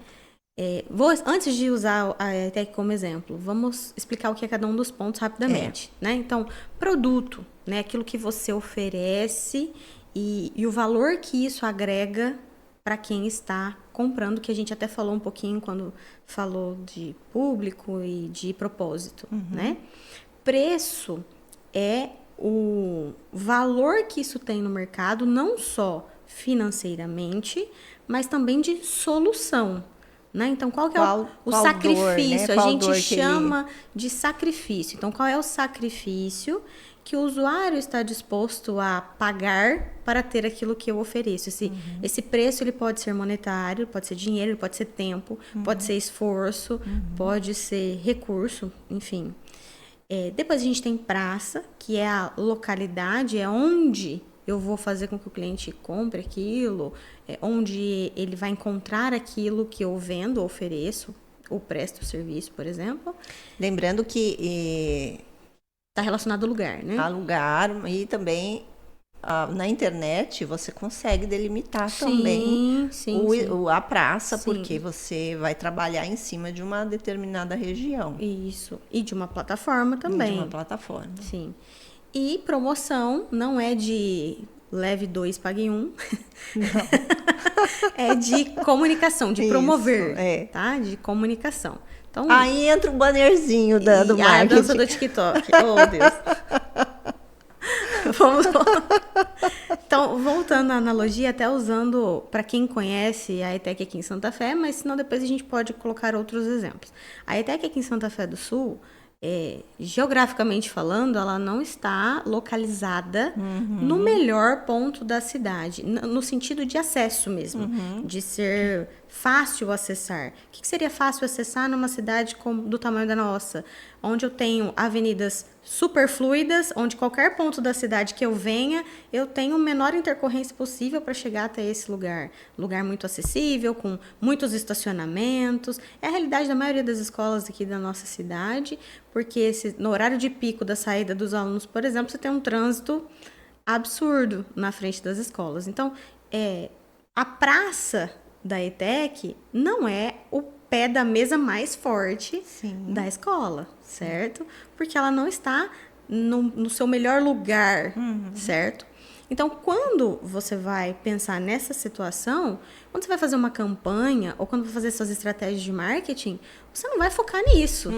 B: Antes de usar a ETEC como exemplo, vamos explicar o que é cada um dos pontos rapidamente, né? Então, produto, né? Aquilo que você oferece e o valor que isso agrega para quem está comprando, que a gente até falou um pouquinho quando falou de público e de propósito, né? Preço é o valor que isso tem no mercado, não só financeiramente, mas também de solução. Né? Então, qual que é o sacrifício?
A: Dor, né?
B: A gente chama de sacrifício. Então, qual é o sacrifício que o usuário está disposto a pagar para ter aquilo que eu ofereço? Esse preço ele pode ser monetário, pode ser dinheiro, pode ser tempo, pode ser esforço, pode ser recurso, enfim. Depois a gente tem praça, que é a localidade, é onde eu vou fazer com que o cliente compre aquilo, onde ele vai encontrar aquilo que eu vendo, ofereço, ou presto serviço, por exemplo.
A: Lembrando que
B: está relacionado ao lugar, né?
A: A lugar e também na internet você consegue delimitar também a praça, porque você vai trabalhar em cima de uma determinada região.
B: Isso. E de uma plataforma também.
A: De uma plataforma.
B: Sim. E promoção não é de leve 2, pague 1.
A: Não.
B: É de comunicação, de promover,
A: isso,
B: tá? De comunicação. Então,
A: aí entra o bannerzinho do marketing. A
B: dança do TikTok. Oh, Deus. Vamos Então, voltando à analogia, até usando, para quem conhece a ETEC aqui em Santa Fé, mas senão depois a gente pode colocar outros exemplos. A ETEC aqui em Santa Fé do Sul, geograficamente falando, ela não está localizada no melhor ponto da cidade, no sentido de acesso mesmo, de ser fácil acessar. O que seria fácil acessar numa cidade do tamanho da nossa? Onde eu tenho avenidas super fluidas, onde qualquer ponto da cidade que eu venha, eu tenho a menor intercorrência possível para chegar até esse lugar. Lugar muito acessível, com muitos estacionamentos. É a realidade da maioria das escolas aqui da nossa cidade, porque no horário de pico da saída dos alunos, por exemplo, você tem um trânsito absurdo na frente das escolas. Então, a praça da ETEC não é o pé da mesa mais forte da escola, certo? Porque ela não está no seu melhor lugar, certo? Então, quando você vai pensar nessa situação, quando você vai fazer uma campanha ou quando vai fazer suas estratégias de marketing, você não vai focar nisso.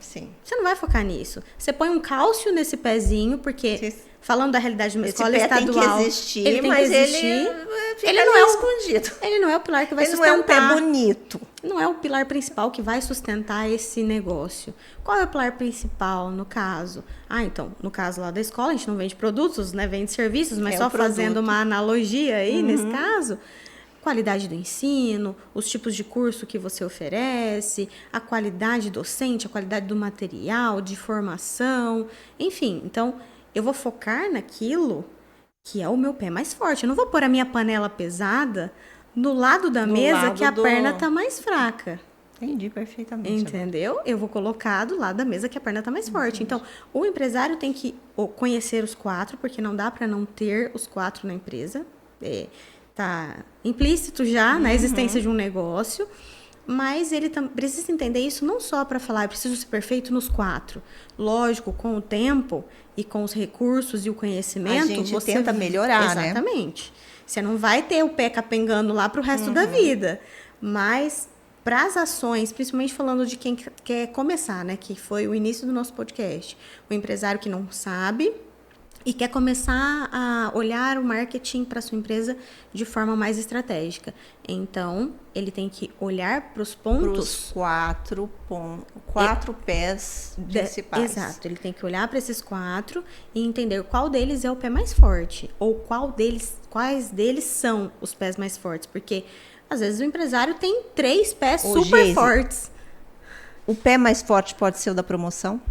A: Sim.
B: Você não vai focar nisso. Você põe um cálcio nesse pezinho, porque... Falando da realidade de uma escola estadual,
A: tem que existir, ele não é escondido.
B: Ele não é o pilar que vai
A: ele
B: sustentar.
A: Ele não é um pé bonito.
B: Não é o pilar principal que vai sustentar esse negócio. Qual é o pilar principal no caso? Então, no caso lá da escola, a gente não vende produtos, né? Vende serviços, mas só fazendo uma analogia aí nesse caso. Qualidade do ensino, os tipos de curso que você oferece, a qualidade docente, a qualidade do material, de formação, enfim. Então, eu vou focar naquilo que é o meu pé mais forte. Eu não vou pôr a minha panela pesada no lado da mesa que a perna está mais fraca.
A: Entendi perfeitamente.
B: Entendeu? Eu vou colocar do lado da mesa que a perna está mais forte. Então, o empresário tem que conhecer os 4, porque não dá para não ter os 4 na empresa. Está implícito já na existência de um negócio. Mas ele precisa entender isso não só para falar, eu preciso ser perfeito nos 4. Lógico, com o tempo e com os recursos e o conhecimento,
A: a gente tenta melhorar, né?
B: Exatamente. Você não vai ter o pé capengando lá para o resto da vida. Mas para as ações, principalmente falando de quem quer começar, né? Que foi o início do nosso podcast. O empresário que não sabe, e quer começar a olhar o marketing para sua empresa de forma mais estratégica. Então, ele tem que olhar para os pontos...
A: quatro pés principais.
B: Exato, ele tem que olhar para esses 4 e entender qual deles é o pé mais forte, ou quais deles são os pés mais fortes, porque às vezes o empresário tem 3 pés super fortes.
A: O pé mais forte pode ser o da promoção?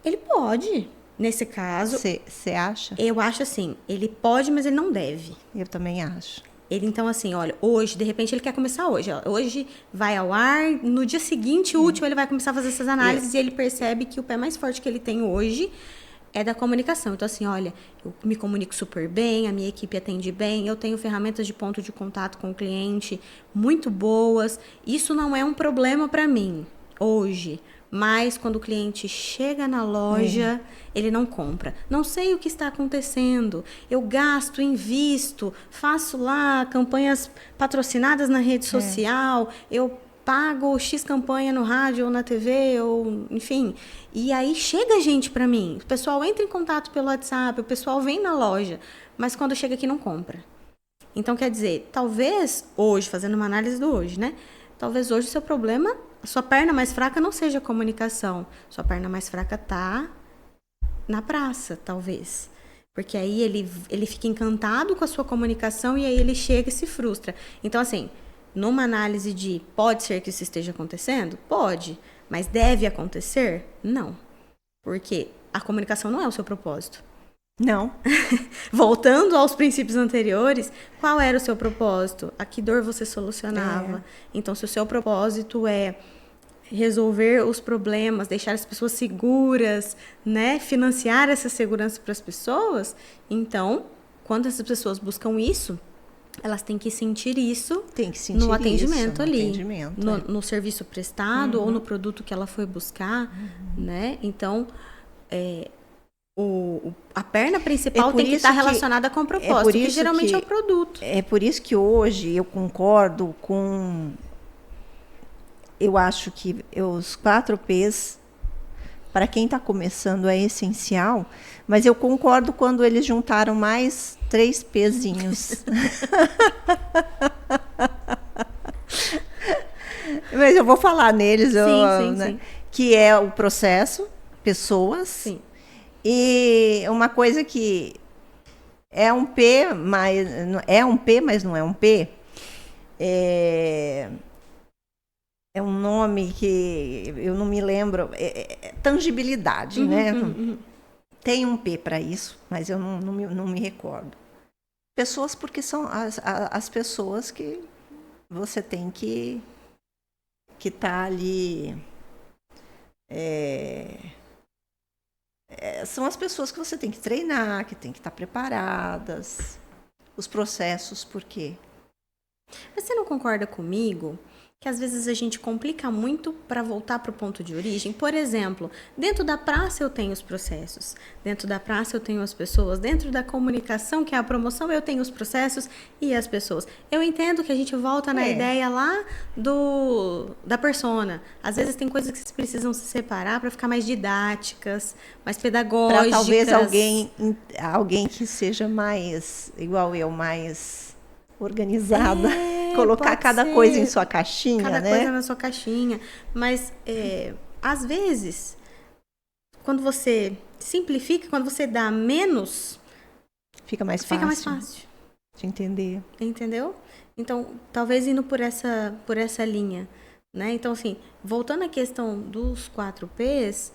B: Ele pode. Nesse caso...
A: Você acha?
B: Eu acho assim, ele pode, mas ele não deve.
A: Eu também acho.
B: Ele, então, assim, olha, hoje, de repente, ele quer começar hoje. Ó, hoje vai ao ar, no dia seguinte, útil, ele vai começar a fazer essas análises e ele percebe que o pé mais forte que ele tem hoje é da comunicação. Então, assim, olha, eu me comunico super bem, a minha equipe atende bem, eu tenho ferramentas de ponto de contato com o cliente muito boas. Isso não é um problema para mim hoje. Mas quando o cliente chega na loja, ele não compra. Não sei o que está acontecendo. Eu gasto, invisto, faço lá campanhas patrocinadas na rede social, eu pago X campanha no rádio ou na TV, ou enfim. E aí chega gente para mim. O pessoal entra em contato pelo WhatsApp, o pessoal vem na loja, mas quando chega aqui não compra. Então, quer dizer, talvez hoje, fazendo uma análise do hoje, né? Talvez hoje o seu problema, a sua perna mais fraca não seja a comunicação. Sua perna mais fraca tá na praça, talvez. Porque aí ele fica encantado com a sua comunicação e aí ele chega e se frustra. Então, assim, numa análise de pode ser que isso esteja acontecendo? Pode. Mas deve acontecer? Não. Porque a comunicação não é o seu propósito.
A: Não.
B: Voltando aos princípios anteriores, qual era o seu propósito? A que dor você solucionava? Então, se o seu propósito é resolver os problemas, deixar as pessoas seguras, né? Financiar essa segurança para as pessoas, então, quando essas pessoas buscam isso, elas têm que sentir isso no atendimento ali, no serviço prestado ou no produto que ela foi buscar, né? Então, a perna principal tem que estar relacionada com o propósito, que geralmente é o produto.
A: É por isso que hoje eu concordo com... Eu acho que os 4 P's, para quem está começando, é essencial, mas eu concordo quando eles juntaram mais 3 P'zinhos. Mas eu vou falar neles,
B: sim.
A: Que é o processo, pessoas...
B: Sim.
A: E uma coisa que é um P, mas não é um P. É um nome que eu não me lembro. Tangibilidade, né? Tem um P para isso, mas eu não me recordo. Pessoas, porque são as pessoas que você tem que estar ali... são as pessoas que você tem que treinar, que tem que estar preparadas, os processos, por quê?
B: Mas você não concorda comigo que às vezes a gente complica muito para voltar para o ponto de origem? Por exemplo, dentro da praça eu tenho os processos, dentro da praça eu tenho as pessoas, dentro da comunicação, que é a promoção, eu tenho os processos e as pessoas. Eu entendo que a gente volta na ideia lá da persona. Às vezes tem coisas que precisam se separar para ficar mais didáticas, mais pedagógicas.
A: Para talvez alguém que seja mais, igual eu, mais organizada. Colocar cada coisa em sua caixinha,
B: cada
A: né?
B: coisa na sua caixinha. Mas, às vezes, quando você simplifica, quando você dá menos...
A: Fica mais fácil de entender.
B: Entendeu? Então, talvez indo por essa linha, né? Então, assim, voltando à questão dos 4 P's,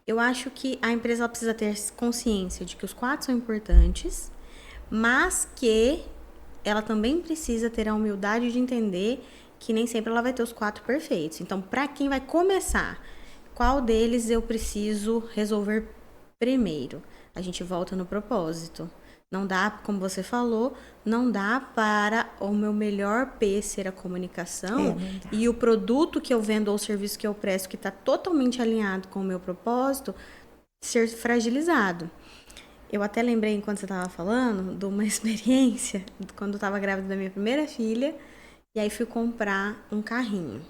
B: eu acho que a empresa ela precisa ter consciência de que os 4 são importantes, mas que ela também precisa ter a humildade de entender que nem sempre ela vai ter os 4 perfeitos. Então, para quem vai começar, qual deles eu preciso resolver primeiro? A gente volta no propósito. Não dá, como você falou, não dá para o meu melhor P ser a comunicação e o produto que eu vendo ou o serviço que eu presto, que está totalmente alinhado com o meu propósito, ser fragilizado. Eu até lembrei, enquanto você estava falando, de uma experiência, quando eu estava grávida da minha primeira filha, e aí fui comprar um carrinho.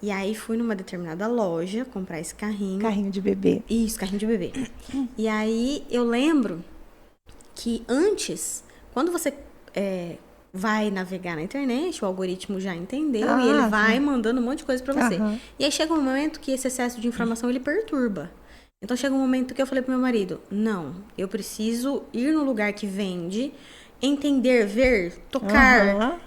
B: E aí fui numa determinada loja comprar esse carrinho.
A: Carrinho de bebê.
B: Isso, carrinho de bebê. E aí eu lembro que antes, quando você vai navegar na internet, o algoritmo já entendeu e ele vai mandando um monte de coisa pra você. E aí chega um momento que esse excesso de informação ele perturba. Então chega um momento que eu falei pro meu marido, não, eu preciso ir no lugar que vende, entender, ver, tocar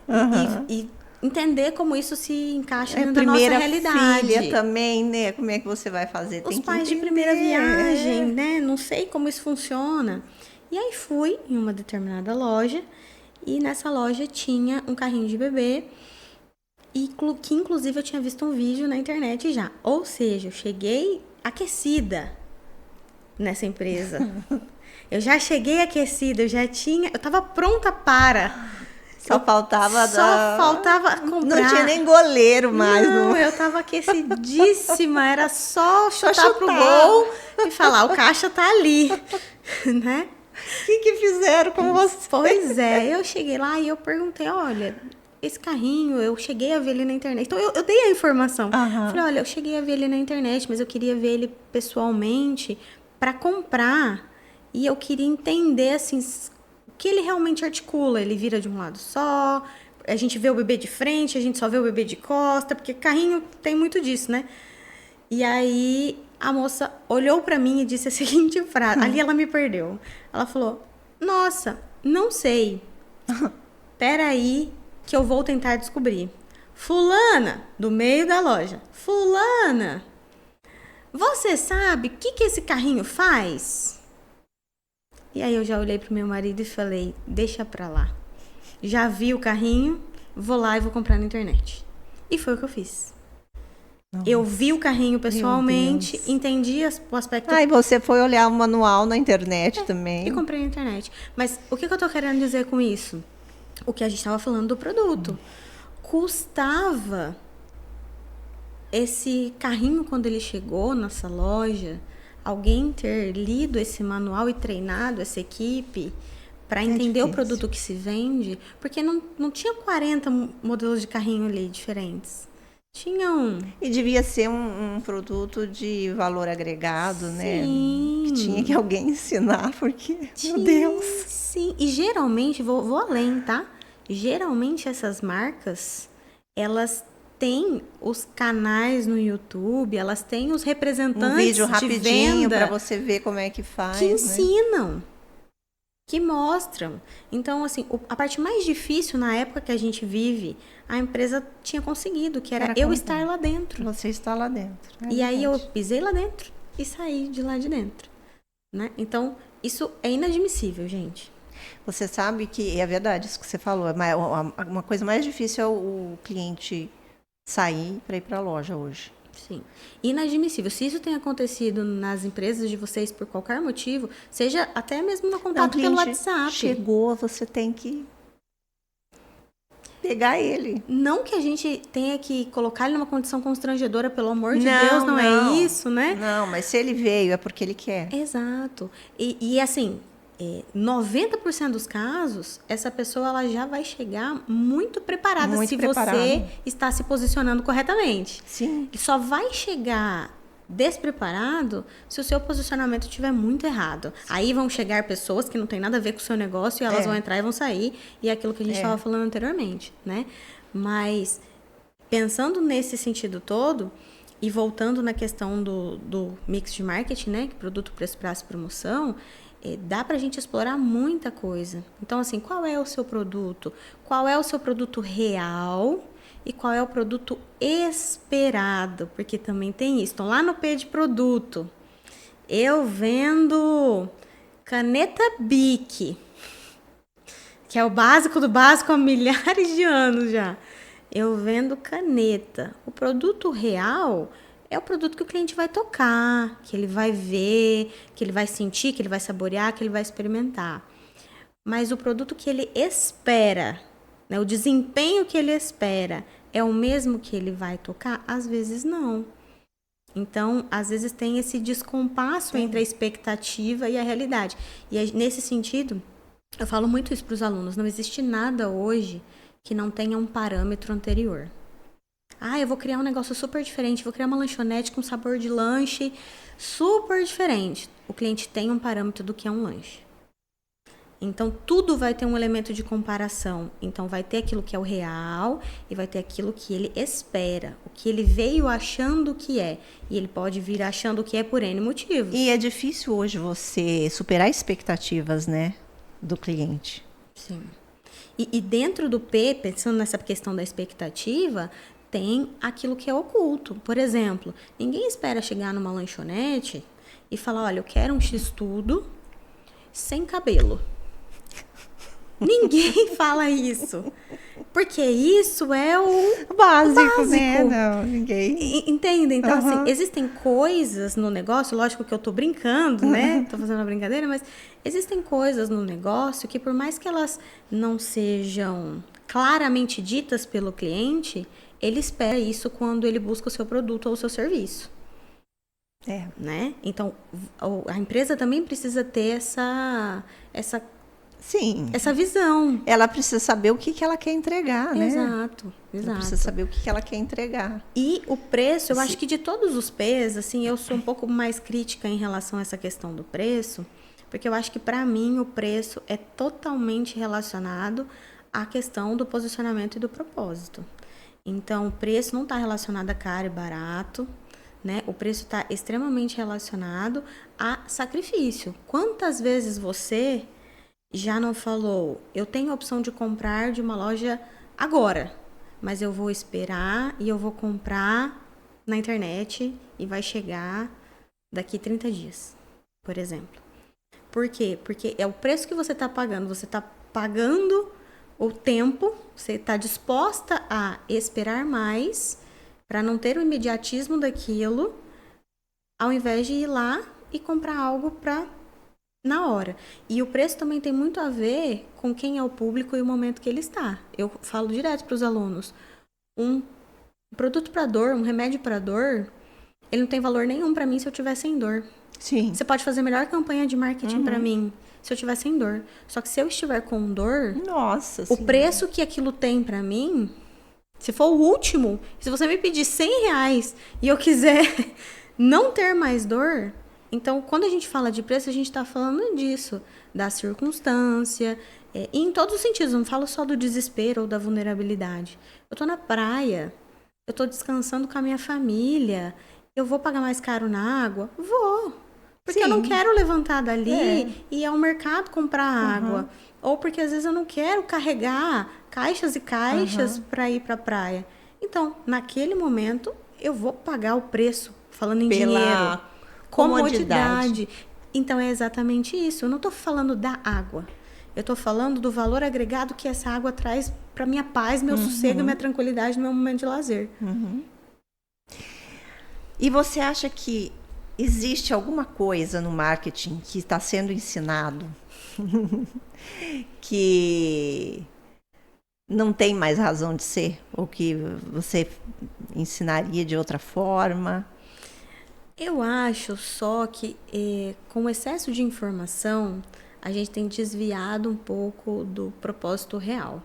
B: e entender como isso se encaixa dentro da nossa realidade.
A: Filha também, né? Como é que você vai fazer?
B: Os pais de primeira viagem, né? Não sei como isso funciona. E aí fui em uma determinada loja e nessa loja tinha um carrinho de bebê e que inclusive eu tinha visto um vídeo na internet já. Ou seja, eu cheguei aquecida nessa empresa. Eu já cheguei aquecida, eu tava pronta para...
A: Só faltava
B: comprar.
A: Não tinha nem goleiro mais.
B: Não, eu tava aquecidíssima. Era só chutar pro gol e falar, o caixa tá ali, né?
A: O que fizeram com você?
B: Pois é, eu cheguei lá e eu perguntei, olha, esse carrinho, eu cheguei a ver ele na internet. Então, eu dei a informação. Falei, olha, eu cheguei a ver ele na internet, mas eu queria ver ele pessoalmente para comprar. E eu queria entender, assim, o que ele realmente articula. Ele vira de um lado só, a gente vê o bebê de frente, a gente só vê o bebê de costa, porque carrinho tem muito disso, né? E aí a moça olhou pra mim e disse a seguinte frase, ali ela me perdeu. Ela falou, nossa, não sei. Peraí que eu vou tentar descobrir. Fulana, do meio da loja, fulana, você sabe o que esse carrinho faz? E aí eu já olhei pro meu marido e falei, deixa pra lá. Já vi o carrinho, vou lá e vou comprar na internet. E foi o que eu fiz. Nossa. Eu vi o carrinho pessoalmente, entendi o aspecto...
A: E você foi olhar o manual na internet também.
B: E comprei na internet. Mas o que eu tô querendo dizer com isso? O que a gente tava falando do produto. Custava esse carrinho, quando ele chegou nessa loja, alguém ter lido esse manual e treinado essa equipe para entender o produto que se vende, porque não tinha 40 modelos de carrinho ali diferentes. Tinha um.
A: E devia ser um produto de valor agregado, né?
B: Sim.
A: Que tinha que alguém ensinar, porque, meu Deus.
B: Sim, e geralmente, vou além, tá? Geralmente essas marcas, elas têm os canais no YouTube, elas têm os representantes
A: um vídeo rapidinho para
B: venda
A: você ver como é que faz,
B: que ensinam, que mostram. Então, assim, a parte mais difícil na época que a gente vive, a empresa tinha conseguido, que era eu estar lá dentro.
A: Você está lá dentro.
B: E aí eu pisei lá dentro e saí de lá de dentro, né? Então, isso é inadmissível, gente.
A: Você sabe que é verdade isso que você falou. Uma coisa mais difícil é o cliente sair para ir para a loja hoje.
B: Sim. Inadmissível. Se isso tem acontecido nas empresas de vocês por qualquer motivo, seja até mesmo no contato pelo WhatsApp.
A: Chegou, você tem que pegar ele.
B: Não que a gente tenha que colocar ele numa condição constrangedora, pelo amor de Deus, não é isso, né?
A: Não, mas se ele veio é porque ele quer.
B: Exato. E assim, 90% dos casos, essa pessoa ela já vai chegar muito preparada você está se posicionando corretamente.
A: Sim.
B: E só vai chegar despreparado se o seu posicionamento estiver muito errado. Aí vão chegar pessoas que não tem nada a ver com o seu negócio e elas vão entrar e vão sair. E é aquilo que a gente estava falando anteriormente, né? Mas, pensando nesse sentido todo, e voltando na questão do mix de marketing, né? Produto, preço, prazo e promoção... dá pra gente explorar muita coisa. Então, assim, qual é o seu produto? Qual é o seu produto real? E qual é o produto esperado? Porque também tem isso. Então, lá no P de produto, eu vendo caneta Bic, que é o básico do básico há milhares de anos já. Eu vendo caneta. O produto real... é o produto que o cliente vai tocar, que ele vai ver, que ele vai sentir, que ele vai saborear, que ele vai experimentar. Mas o produto que ele espera, né, o desempenho que ele espera, é o mesmo que ele vai tocar? Às vezes não. Então, às vezes tem esse descompasso entre a expectativa e a realidade. E nesse sentido, eu falo muito isso para os alunos, não existe nada hoje que não tenha um parâmetro anterior. Eu vou criar um negócio super diferente, vou criar uma lanchonete com sabor de lanche super diferente. O cliente tem um parâmetro do que é um lanche. Então, tudo vai ter um elemento de comparação. Então, vai ter aquilo que é o real e vai ter aquilo que ele espera. O que ele veio achando que é. E ele pode vir achando que é por N motivos.
A: E é difícil hoje você superar expectativas, né, do cliente.
B: Sim. E dentro do P, pensando nessa questão da expectativa, tem aquilo que é oculto. Por exemplo, ninguém espera chegar numa lanchonete e falar, olha, eu quero um X-tudo sem cabelo. Ninguém fala isso. Porque isso é o
A: básico, né? Não, ninguém.
B: Entende? Então, assim, existem coisas no negócio, lógico que eu tô brincando, né? Tô fazendo uma brincadeira, mas existem coisas no negócio que, por mais que elas não sejam claramente ditas pelo cliente, ele espera isso quando ele busca o seu produto ou o seu serviço. Né? Então, a empresa também precisa ter
A: Sim.
B: essa visão.
A: Ela precisa saber o que ela quer entregar, né?
B: Exato.
A: Ela precisa saber o que ela quer entregar.
B: E o preço, eu acho que de todos os P's, assim, eu sou um pouco mais crítica em relação a essa questão do preço, porque eu acho que, para mim, o preço é totalmente relacionado à questão do posicionamento e do propósito. Então, o preço não está relacionado a caro e barato, né? O preço está extremamente relacionado a sacrifício. Quantas vezes você já não falou, eu tenho a opção de comprar de uma loja agora, mas eu vou esperar e eu vou comprar na internet e vai chegar daqui 30 dias, por exemplo. Por quê? Porque é o preço que você está pagando. Você está pagando o tempo, você está disposta a esperar mais para não ter o imediatismo daquilo, ao invés de ir lá e comprar algo para na hora. E o preço também tem muito a ver com quem é o público e o momento que ele está. Eu falo direto para os alunos. Um produto para dor, um remédio para dor, ele não tem valor nenhum para mim se eu tiver sem dor.
A: Sim.
B: Você pode fazer a melhor campanha de marketing para mim se eu tiver sem dor. Só que se eu estiver com dor,
A: nossa,
B: o preço que aquilo tem para mim, se for o último, se você me pedir R$100 e eu quiser não ter mais dor, então, quando a gente fala de preço, a gente está falando disso, da circunstância, e em todos os sentidos, não falo só do desespero ou da vulnerabilidade. Eu estou na praia, eu estou descansando com a minha família, eu vou pagar mais caro na água? Vou, porque eu não quero levantar dali e ir ao mercado comprar água, ou porque às vezes eu não quero carregar caixas e caixas para ir para a praia. Então, naquele momento, eu vou pagar o preço, falando em dinheiro. Comodidade. Então, é exatamente isso. Eu não estou falando da água. Eu estou falando do valor agregado que essa água traz para minha paz, meu sossego, minha tranquilidade no meu momento de lazer.
A: E você acha que existe alguma coisa no marketing que está sendo ensinado que não tem mais razão de ser? Ou que você ensinaria de outra forma?
B: Eu acho só que com o excesso de informação, a gente tem desviado um pouco do propósito real.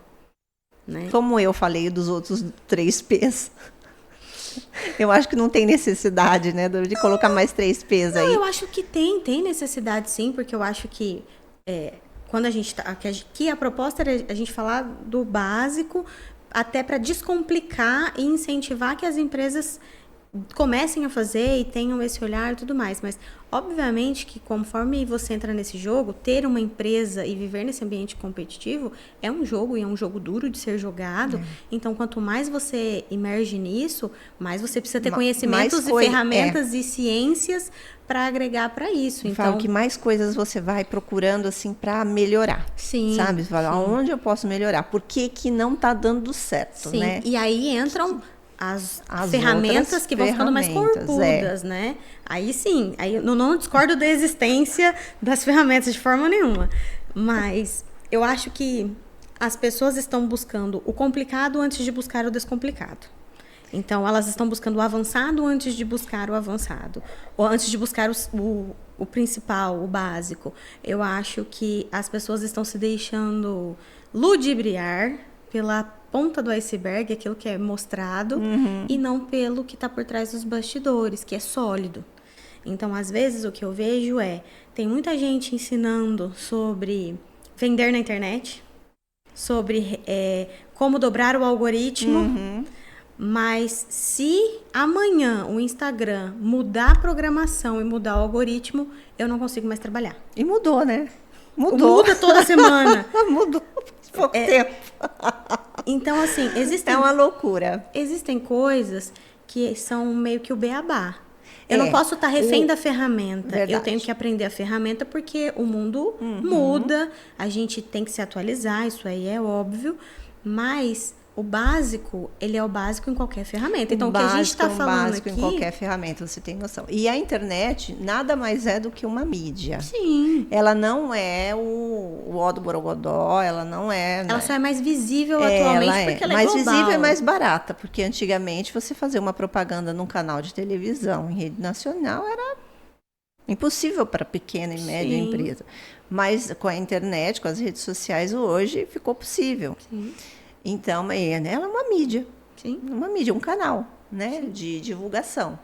B: Né?
A: Como eu falei dos outros 3 P's. Eu acho que não tem necessidade, né, de colocar mais 3 P's aí.
B: Não, eu acho que tem necessidade sim, porque eu acho que quando a gente aqui a proposta era a gente falar do básico, até para descomplicar e incentivar que as empresas comecem a fazer e tenham esse olhar e tudo mais, mas obviamente que conforme você entra nesse jogo, ter uma empresa e viver nesse ambiente competitivo é um jogo e é um jogo duro de ser jogado, então quanto mais você emerge nisso, mais você precisa ter conhecimentos e ferramentas e ciências para agregar para isso.
A: Então, falo que mais coisas você vai procurando assim para melhorar.
B: Sim.
A: Sabe? Você fala, aonde eu posso melhorar? Por que não está dando certo,
B: sim,
A: né?
B: E aí entram as ferramentas que vão ficando mais corpudas, né? Aí sim, aí eu não discordo da existência das ferramentas de forma nenhuma, mas eu acho que as pessoas estão buscando o complicado antes de buscar o descomplicado. Então, elas estão buscando o avançado antes de buscar o avançado, ou antes de buscar o principal, o básico. Eu acho que as pessoas estão se deixando ludibriar pela ponta do iceberg, aquilo que é mostrado, e não pelo que está por trás dos bastidores, que é sólido. Então, às vezes, o que eu vejo tem muita gente ensinando sobre vender na internet, sobre como dobrar o algoritmo, mas se amanhã o Instagram mudar a programação e mudar o algoritmo, eu não consigo mais trabalhar.
A: E mudou, né? Muda
B: toda semana.
A: Mudou pouco tempo.
B: Então, assim,
A: É uma loucura.
B: Existem coisas que são meio que o beabá. Eu não posso estar refém da ferramenta.
A: Verdade.
B: Eu tenho que aprender a ferramenta porque o mundo muda, a gente tem que se atualizar, isso aí é óbvio, mas o básico, ele é o básico em qualquer ferramenta. Então, o que a gente está falando
A: básico
B: aqui...
A: em qualquer ferramenta, você tem noção. E a internet nada mais é do que uma mídia.
B: Sim.
A: Ela não é o ó do Borogodó, ela não é...
B: Ela só é mais visível atualmente porque ela é
A: mais
B: global.
A: visível e mais barata, porque antigamente você fazer uma propaganda num canal de televisão em rede nacional era impossível para pequena e média empresa. Mas com a internet, com as redes sociais, hoje ficou possível.
B: Sim.
A: Então, ela é uma mídia.
B: Sim.
A: Uma mídia, um canal, né, de divulgação.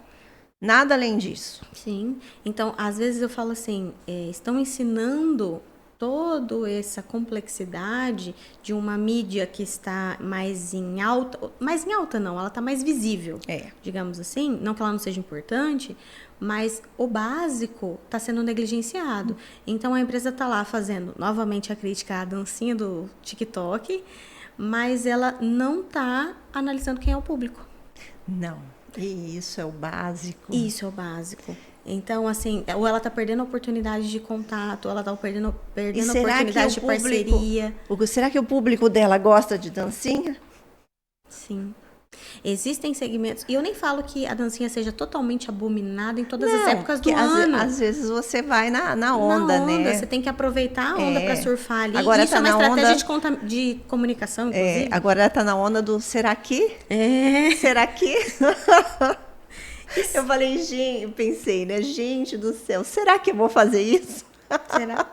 A: Nada além disso.
B: Sim. Então, às vezes eu falo assim, estão ensinando toda essa complexidade de uma mídia que está mais em alta não, ela está mais visível, digamos assim, não que ela não seja importante, mas o básico está sendo negligenciado. Então, a empresa está lá fazendo, novamente a crítica à dancinha do TikTok, mas ela não está analisando quem é o público.
A: Não. E isso é o básico.
B: Isso é o básico. Então, assim, ou ela está perdendo a oportunidade de contato, ou ela está perdendo a oportunidade de parceria.
A: Será que o público dela gosta de dancinha?
B: Sim. Existem segmentos, e eu nem falo que a dancinha seja totalmente abominada em todas as épocas do ano.
A: Às vezes você vai na onda, né?
B: Você tem que aproveitar a onda para surfar ali.
A: Agora
B: isso
A: tá
B: é uma
A: na
B: estratégia de comunicação, inclusive.
A: Agora tá na onda do será que? Será que? Eu falei, pensei, né? Gente do céu, será que eu vou fazer isso?
B: Será?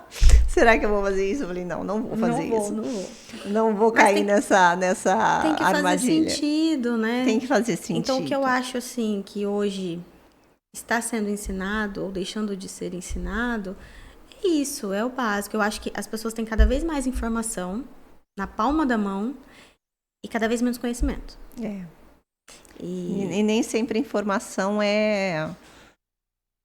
A: Será que eu vou fazer isso? Eu falei, não vou fazer isso.
B: Não vou.
A: Não vou cair nessa armadilha.
B: Tem que fazer sentido, né?
A: Tem que fazer sentido.
B: Então, o que eu acho, assim, que hoje está sendo ensinado ou deixando de ser ensinado, é isso, é o básico. Eu acho que as pessoas têm cada vez mais informação na palma da mão e cada vez menos conhecimento. E
A: nem sempre a informação é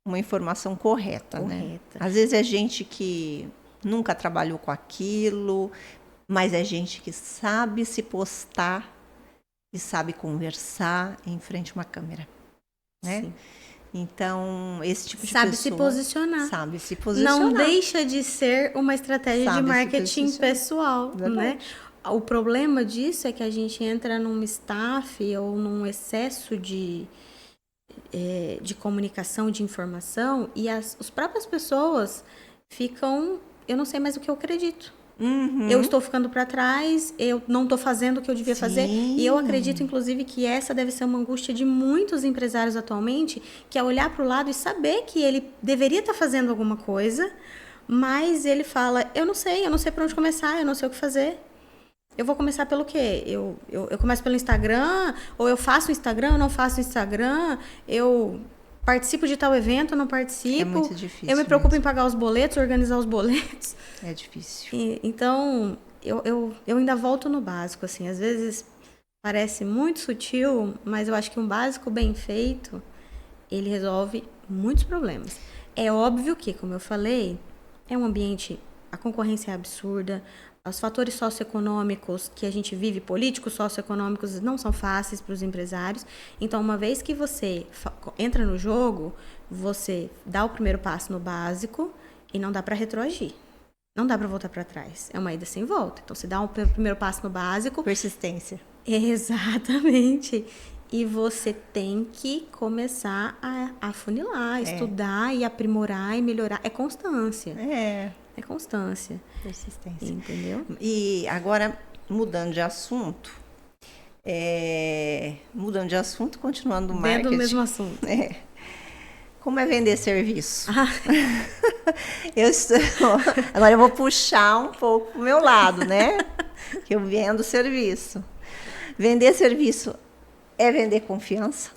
A: uma informação correta, né? Às vezes é gente que nunca trabalhou com aquilo, mas é gente que sabe se postar e sabe conversar em frente a uma câmera, né? Sim. Então, esse tipo de pessoa...
B: Sabe se posicionar.
A: Sabe se posicionar.
B: Não deixa de ser uma estratégia de marketing pessoal,
A: Verdade.
B: Né? O problema disso é que a gente entra num staff ou num excesso de comunicação, de informação, e as próprias pessoas ficam, eu não sei mais o que eu acredito. Eu estou ficando para trás, eu não estou fazendo o que eu devia fazer. E eu acredito, inclusive, que essa deve ser uma angústia de muitos empresários atualmente, que é olhar para o lado e saber que ele deveria estar fazendo alguma coisa, mas ele fala, eu não sei para onde começar, eu não sei o que fazer. Eu vou começar pelo quê? Eu começo pelo Instagram? Ou eu faço Instagram, eu não faço Instagram? Eu participo de tal evento, eu não participo?
A: É muito difícil.
B: Eu me preocupo em pagar os boletos, organizar os boletos?
A: É difícil.
B: Então, eu ainda volto no básico, assim. Às vezes parece muito sutil, mas eu acho que um básico bem feito, ele resolve muitos problemas. É óbvio que, como eu falei, é um ambiente... A concorrência é absurda. Os fatores socioeconômicos que a gente vive, políticos, socioeconômicos, não são fáceis para os empresários. Então, uma vez que você entra no jogo, você dá o primeiro passo no básico e não dá para retroagir. Não dá para voltar para trás. É uma ida sem volta. Então, você dá o primeiro passo no básico.
A: Persistência.
B: Exatamente. E você tem que começar a afunilar, estudar e aprimorar e melhorar. É constância. É constância.
A: Persistência.
B: Entendeu?
A: E agora, mudando de assunto, continuando no marketing.
B: Dentro do mesmo assunto.
A: Como é vender serviço? Agora eu vou puxar um pouco pro meu lado, né? Que eu vendo serviço. Vender serviço é vender confiança?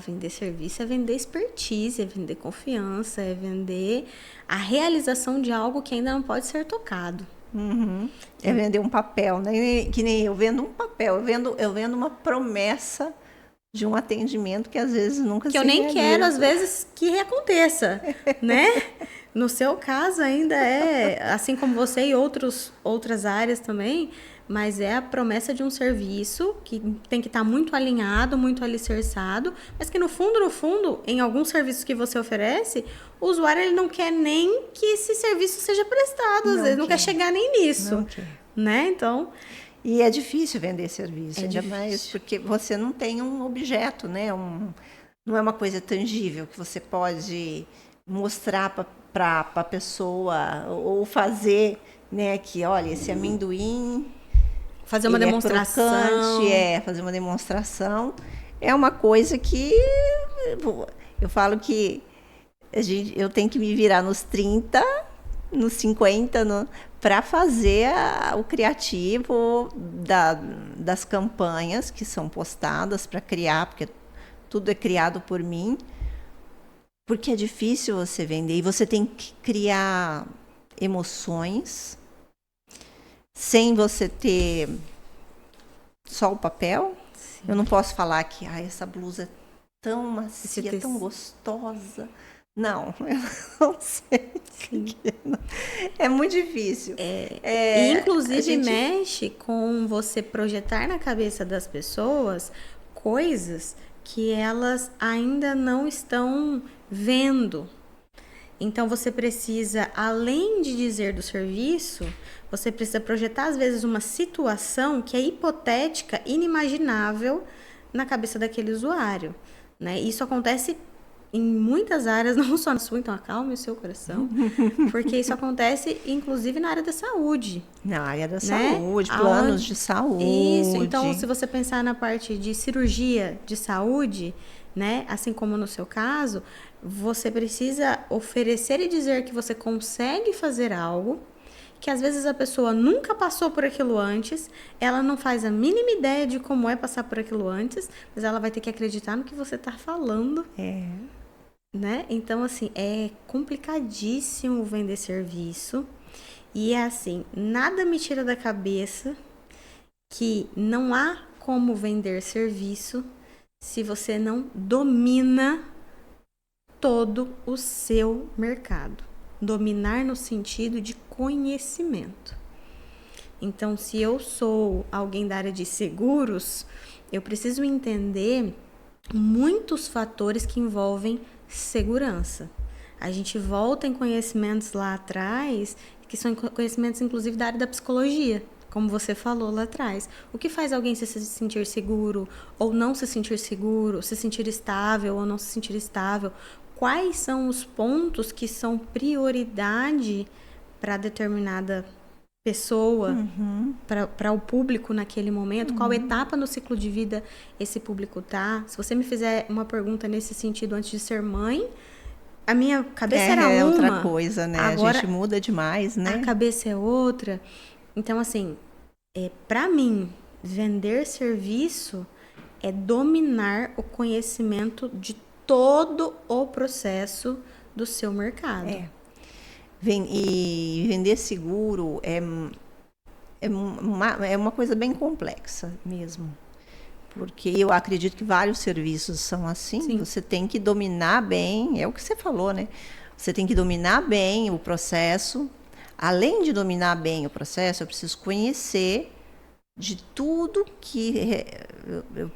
B: Vender serviço é vender expertise, é vender confiança, é vender a realização de algo que ainda não pode ser tocado.
A: É vender um papel, né? Que nem eu vendo um papel, eu vendo uma promessa de um atendimento que às vezes nunca se
B: Que eu nem
A: realiza.
B: quero, às vezes, que aconteça, né? No seu caso ainda é, assim como você e outras áreas também, mas é a promessa de um serviço que tem que estar muito alinhado, muito alicerçado, mas que no fundo, em alguns serviços que você oferece, o usuário ele não quer nem que esse serviço seja prestado, às vezes não quer chegar nem nisso,
A: Não quer.
B: né? Então,
A: E é difícil vender serviço,
B: É
A: ainda
B: difícil.
A: mais porque você não tem um objeto, né? Não é uma coisa tangível que você pode mostrar para a pessoa ou fazer, né? Que olha, esse amendoim
B: fazer uma
A: ele
B: demonstração.
A: É crocante, fazer uma demonstração. É uma coisa que eu falo que eu tenho que me virar nos 30, nos 50, para fazer o criativo das campanhas que são postadas para criar, porque tudo é criado por mim, porque é difícil você vender e você tem que criar emoções sem você ter só o papel.
B: Sim.
A: Eu não posso falar que essa blusa é tão
B: Esse
A: macia,
B: tecido.
A: tão gostosa. Não, eu não sei. É muito difícil.
B: E, inclusive,
A: a gente-
B: mexe com você projetar na cabeça das pessoas coisas que elas ainda não estão vendo. Então, você precisa, além de dizer do serviço, você precisa projetar, às vezes, uma situação que é hipotética, inimaginável na cabeça daquele usuário, né? Isso acontece em muitas áreas, não só na sua, então acalme o seu coração, porque isso acontece, inclusive, na área da saúde.
A: Na área da
B: Né?
A: saúde, planos de saúde.
B: Isso, então se você pensar na parte de cirurgia de saúde, né, assim como no seu caso, você precisa oferecer e dizer que você consegue fazer algo que às vezes a pessoa nunca passou por aquilo antes, ela não faz a mínima ideia de como é passar por aquilo antes, mas ela vai ter que acreditar no que você está falando. Né? Então, assim, é complicadíssimo vender serviço. E é assim, nada me tira da cabeça que não há como vender serviço se você não domina todo o seu mercado. Dominar no sentido de conhecimento. Então, se eu sou alguém da área de seguros, eu preciso entender muitos fatores que envolvem segurança. A gente volta em conhecimentos lá atrás, que são conhecimentos inclusive da área da psicologia, como você falou lá atrás. O que faz alguém se sentir seguro ou não se sentir seguro, se sentir estável ou não se sentir estável? Quais são os pontos que são prioridade para determinada pessoa, para o público naquele momento, qual etapa no ciclo de vida esse público tá? Se você me fizer uma pergunta nesse sentido antes de ser mãe, a minha cabeça era uma.
A: É outra coisa, né?
B: Agora,
A: a gente muda demais, né?
B: A cabeça é outra. Então, assim, para mim, vender serviço é dominar o conhecimento de todo o processo do seu mercado.
A: E vender seguro é uma coisa bem complexa mesmo. Porque eu acredito que vários serviços são assim.
B: Sim.
A: Você tem que dominar bem, é o que você falou, né? Você tem que dominar bem o processo. Além de dominar bem o processo, eu preciso conhecer de tudo que...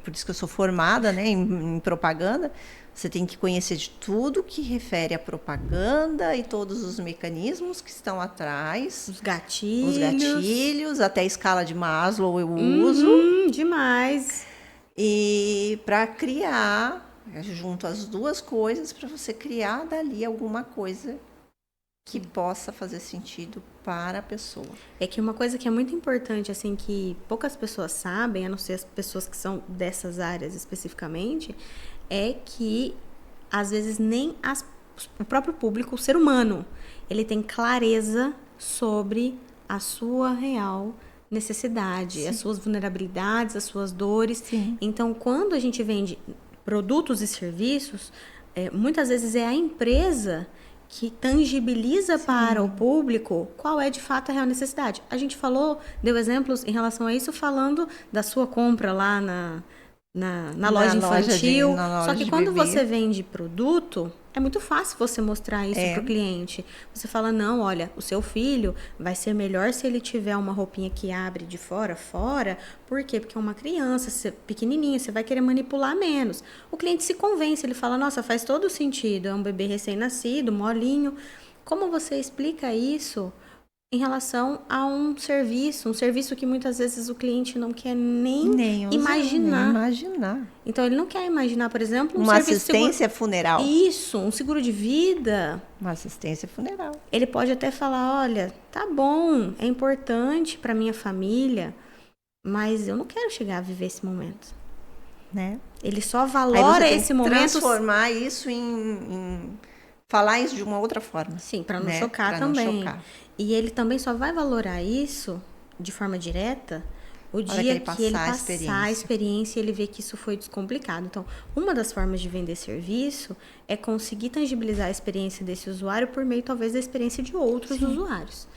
A: por isso que eu sou formada, né, em propaganda. Você tem que conhecer de tudo que refere à propaganda e todos os mecanismos que estão atrás.
B: Os gatilhos.
A: Até a escala de Maslow eu uso.
B: Demais.
A: E para criar, junto as duas coisas, para você criar dali alguma coisa que possa fazer sentido para a pessoa.
B: É que uma coisa que é muito importante, assim, que poucas pessoas sabem, a não ser as pessoas que são dessas áreas especificamente, é que, às vezes, nem o próprio público, o ser humano, ele tem clareza sobre a sua real necessidade, as suas vulnerabilidades, as suas dores.
A: Sim.
B: Então, quando a gente vende produtos e serviços, muitas vezes é a empresa que tangibiliza para o público qual é de fato a real necessidade. A gente deu exemplos em relação a isso, falando da sua compra lá na loja infantil. Só que quando você vende produto, é muito fácil você mostrar isso para o cliente. Você fala, não, olha, o seu filho vai ser melhor se ele tiver uma roupinha que abre de fora a fora. Por quê? Porque é uma criança pequenininha, você vai querer manipular menos. O cliente se convence, ele fala, nossa, faz todo sentido, é um bebê recém-nascido, molinho. Como você explica isso em relação a um serviço que muitas vezes o cliente não quer nem imaginar. Então, ele não quer imaginar, por exemplo,
A: uma assistência funeral.
B: Isso, um seguro de vida.
A: Uma assistência funeral.
B: Ele pode até falar, olha, tá bom, é importante para minha família, mas eu não quero chegar a viver esse momento.
A: Né?
B: Ele só valora esse momento.
A: Transformar isso em falar isso de uma outra forma.
B: Sim, para não chocar também. E ele também só vai valorar isso de forma direta o dia que ele passar a experiência e ele ver que isso foi descomplicado. Então, uma das formas de vender serviço é conseguir tangibilizar a experiência desse usuário por meio, talvez, da experiência de outros usuários.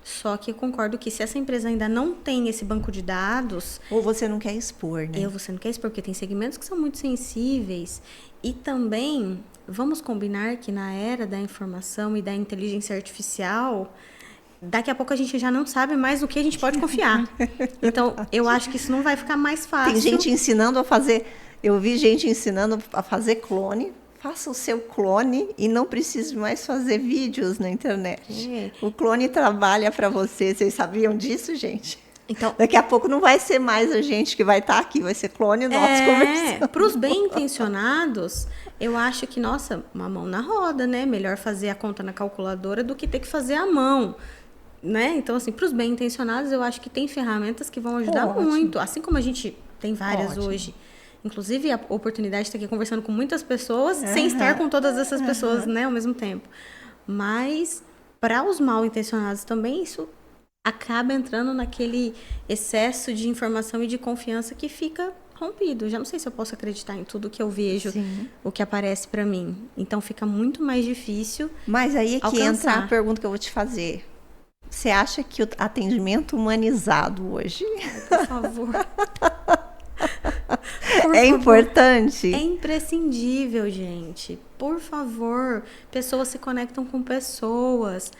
B: Só que eu concordo que se essa empresa ainda não tem esse banco de dados...
A: Ou você não quer expor, né?
B: Você não quer expor, porque tem segmentos que são muito sensíveis. E também, vamos combinar que na era da informação e da inteligência artificial... Daqui a pouco a gente já não sabe mais o que a gente pode confiar. Então, eu acho que isso não vai ficar mais fácil.
A: Tem gente ensinando a fazer... Eu vi gente ensinando a fazer clone. Faça o seu clone e não precise mais fazer vídeos na internet. O clone trabalha para você. Vocês sabiam disso, gente? Então, daqui a pouco não vai ser mais a gente que vai estar aqui. Vai ser clone nosso conversando.
B: Para os bem intencionados, eu acho que, nossa, uma mão na roda, né? Melhor fazer a conta na calculadora do que ter que fazer à mão. Né? Então, assim, para os bem intencionados, eu acho que tem ferramentas que vão ajudar muito. Assim como a gente tem várias hoje. Inclusive, a oportunidade de estar aqui conversando com muitas pessoas, sem estar com todas essas pessoas, né, ao mesmo tempo. Mas, para os mal intencionados também, isso acaba entrando naquele excesso de informação e de confiança que fica rompido. Eu já não sei se eu posso acreditar em tudo que eu vejo, o que aparece para mim. Então, fica muito mais difícil.
A: Mas aí é que entra a pergunta que eu vou te fazer. Você acha que o atendimento humanizado hoje...
B: Por favor.
A: Importante?
B: É imprescindível, gente. Por favor. Pessoas se conectam com pessoas.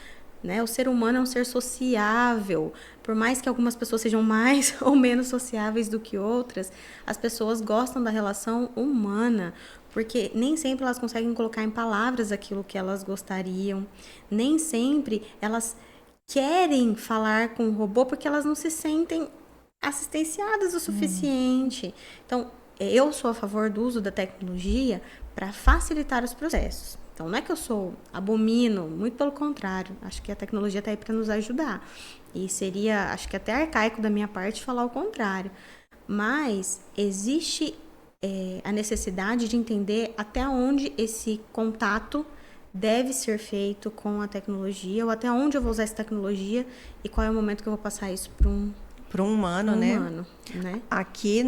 B: Né? O ser humano é um ser sociável. Por mais que algumas pessoas sejam mais ou menos sociáveis do que outras, as pessoas gostam da relação humana. Porque nem sempre elas conseguem colocar em palavras aquilo que elas gostariam. Nem sempre elas... querem falar com o robô porque elas não se sentem assistenciadas o suficiente. Então, eu sou a favor do uso da tecnologia para facilitar os processos. Então, não é que eu abomino, muito pelo contrário. Acho que a tecnologia está aí para nos ajudar. E seria, acho que até arcaico da minha parte falar o contrário. Mas existe a necessidade de entender até onde esse contato deve ser feito com a tecnologia, ou até onde eu vou usar essa tecnologia e qual é o momento que eu vou passar isso para um
A: humano,
B: né?
A: Aqui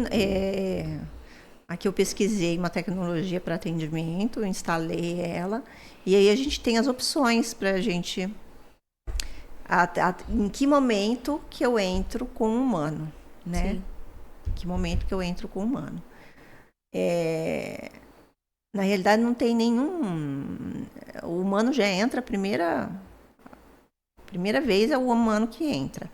A: eu pesquisei uma tecnologia para atendimento, instalei ela, e aí a gente tem as opções para a gente... em que momento que eu entro com o humano, né?
B: Sim.
A: Em que momento que eu entro com o humano. Na realidade, não tem nenhum... O humano já entra, a primeira vez é o humano que entra.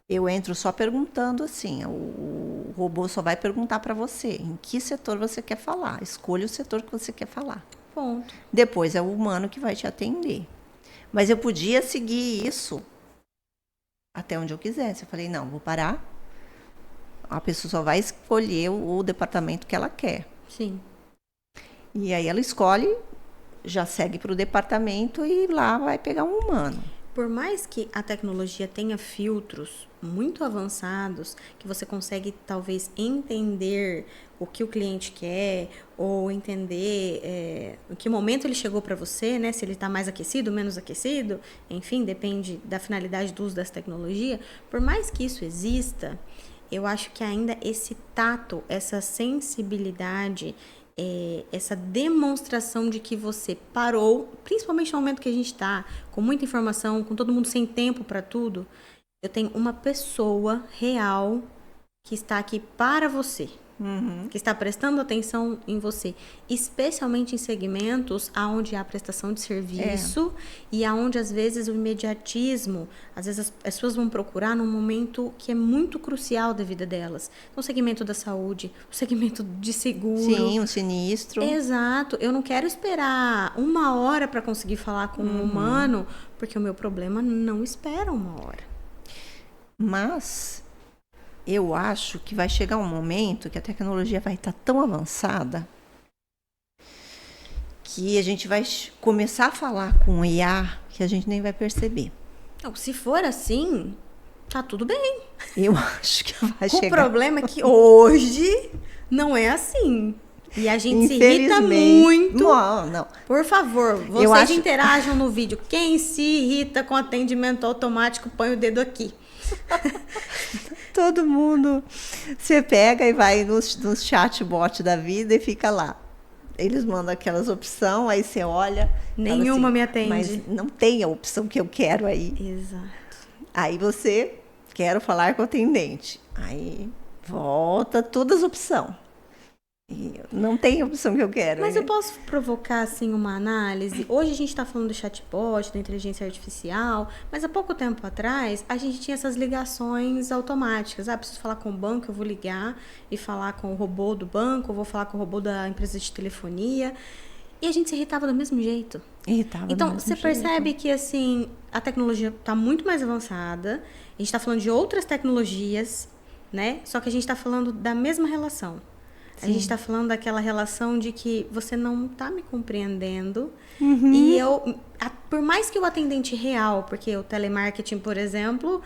A: Eu entro só perguntando assim, o robô só vai perguntar para você em que setor você quer falar. Escolha o setor que você quer falar.
B: Ponto.
A: Depois é o humano que vai te atender. Mas eu podia seguir isso até onde eu quisesse. Eu falei, não, vou parar. A pessoa só vai escolher o departamento que ela quer.
B: Sim.
A: E aí ela escolhe, já segue para o departamento e lá vai pegar um humano.
B: por mais que a tecnologia tenha filtros muito avançados, que você consegue talvez entender o que o cliente quer, ou entender em que momento ele chegou para você, né? Se ele está mais aquecido, menos aquecido, enfim, depende da finalidade do uso dessa tecnologia. Por mais que isso exista, eu acho que ainda esse tato, essa sensibilidade, essa demonstração de que você parou, principalmente no momento que a gente está com muita informação, com todo mundo sem tempo para tudo, eu tenho uma pessoa real que está aqui para você, que está prestando atenção em você, especialmente em segmentos onde há prestação de serviço e aonde às vezes o imediatismo, às vezes as pessoas vão procurar num momento que é muito crucial da vida delas. O segmento da saúde, o segmento de seguro.
A: Sim, um sinistro.
B: Exato. Eu não quero esperar 1 hora para conseguir falar com um humano, porque o meu problema não espera 1 hora.
A: Mas eu acho que vai chegar um momento que a tecnologia vai estar tão avançada que a gente vai começar a falar com o IA que a gente nem vai perceber.
B: Então, se for assim, tá tudo bem.
A: Eu acho que vai chegar.
B: O problema é que hoje não é assim. E a gente se irrita muito.
A: Não.
B: Por favor, vocês interajam no vídeo. Quem se irrita com atendimento automático, põe o dedo aqui.
A: Todo mundo, você pega e vai nos chatbot da vida e fica lá. Eles mandam aquelas opções, aí você olha.
B: Nenhuma
A: assim,
B: me atende.
A: Mas não tem a opção que eu quero aí.
B: Exato.
A: Aí você, quero falar com o atendente. Aí volta todas as opções. E não tem a opção que eu quero.
B: Mas eu posso provocar, assim, uma análise? Hoje a gente está falando do chatbot, da inteligência artificial, mas há pouco tempo atrás a gente tinha essas ligações automáticas. Preciso falar com o banco, eu vou ligar e falar com o robô do banco, eu vou falar com o robô da empresa de telefonia. E a gente se irritava do mesmo jeito. Então, você percebe que, assim, a tecnologia está muito mais avançada, a gente está falando de outras tecnologias, né? Só que a gente está falando da mesma relação. Sim. A gente está falando daquela relação de que você não está me compreendendo. E por mais que o atendente real, porque o telemarketing, por exemplo,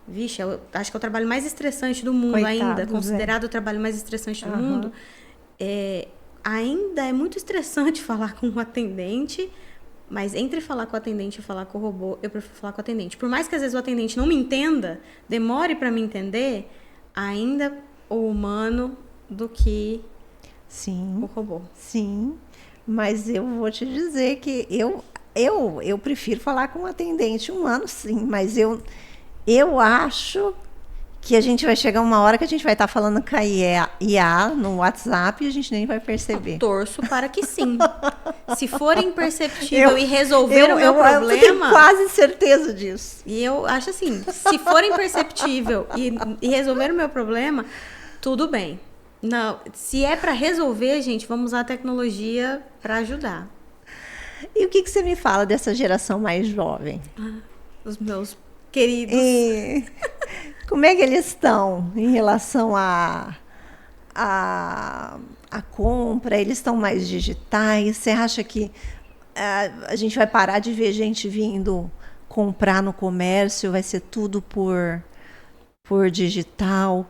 B: vixe, eu acho que é o trabalho mais estressante do mundo. Coitados, ainda, considerado o trabalho mais estressante do mundo, ainda é muito estressante falar com um atendente, mas entre falar com o atendente e falar com o robô, eu prefiro falar com o atendente. Por mais que às vezes o atendente não me entenda, demore para me entender, ainda o humano do que o robô.
A: Sim, mas eu vou te dizer que eu prefiro falar com um atendente humano, sim, mas eu acho que a gente vai chegar uma hora que a gente vai estar falando com a IA no WhatsApp e a gente nem vai perceber.
B: Eu torço para que sim. Se for imperceptível e resolver o meu problema... Eu
A: tenho quase certeza disso.
B: E eu acho assim, se for imperceptível e resolver o meu problema, tudo bem. Não, se é para resolver, gente, vamos usar a tecnologia para ajudar.
A: E o que você me fala dessa geração mais jovem?
B: Os meus queridos.
A: Como é que eles estão em relação à compra? Eles estão mais digitais? Você acha que a gente vai parar de ver gente vindo comprar no comércio? Vai ser tudo por digital?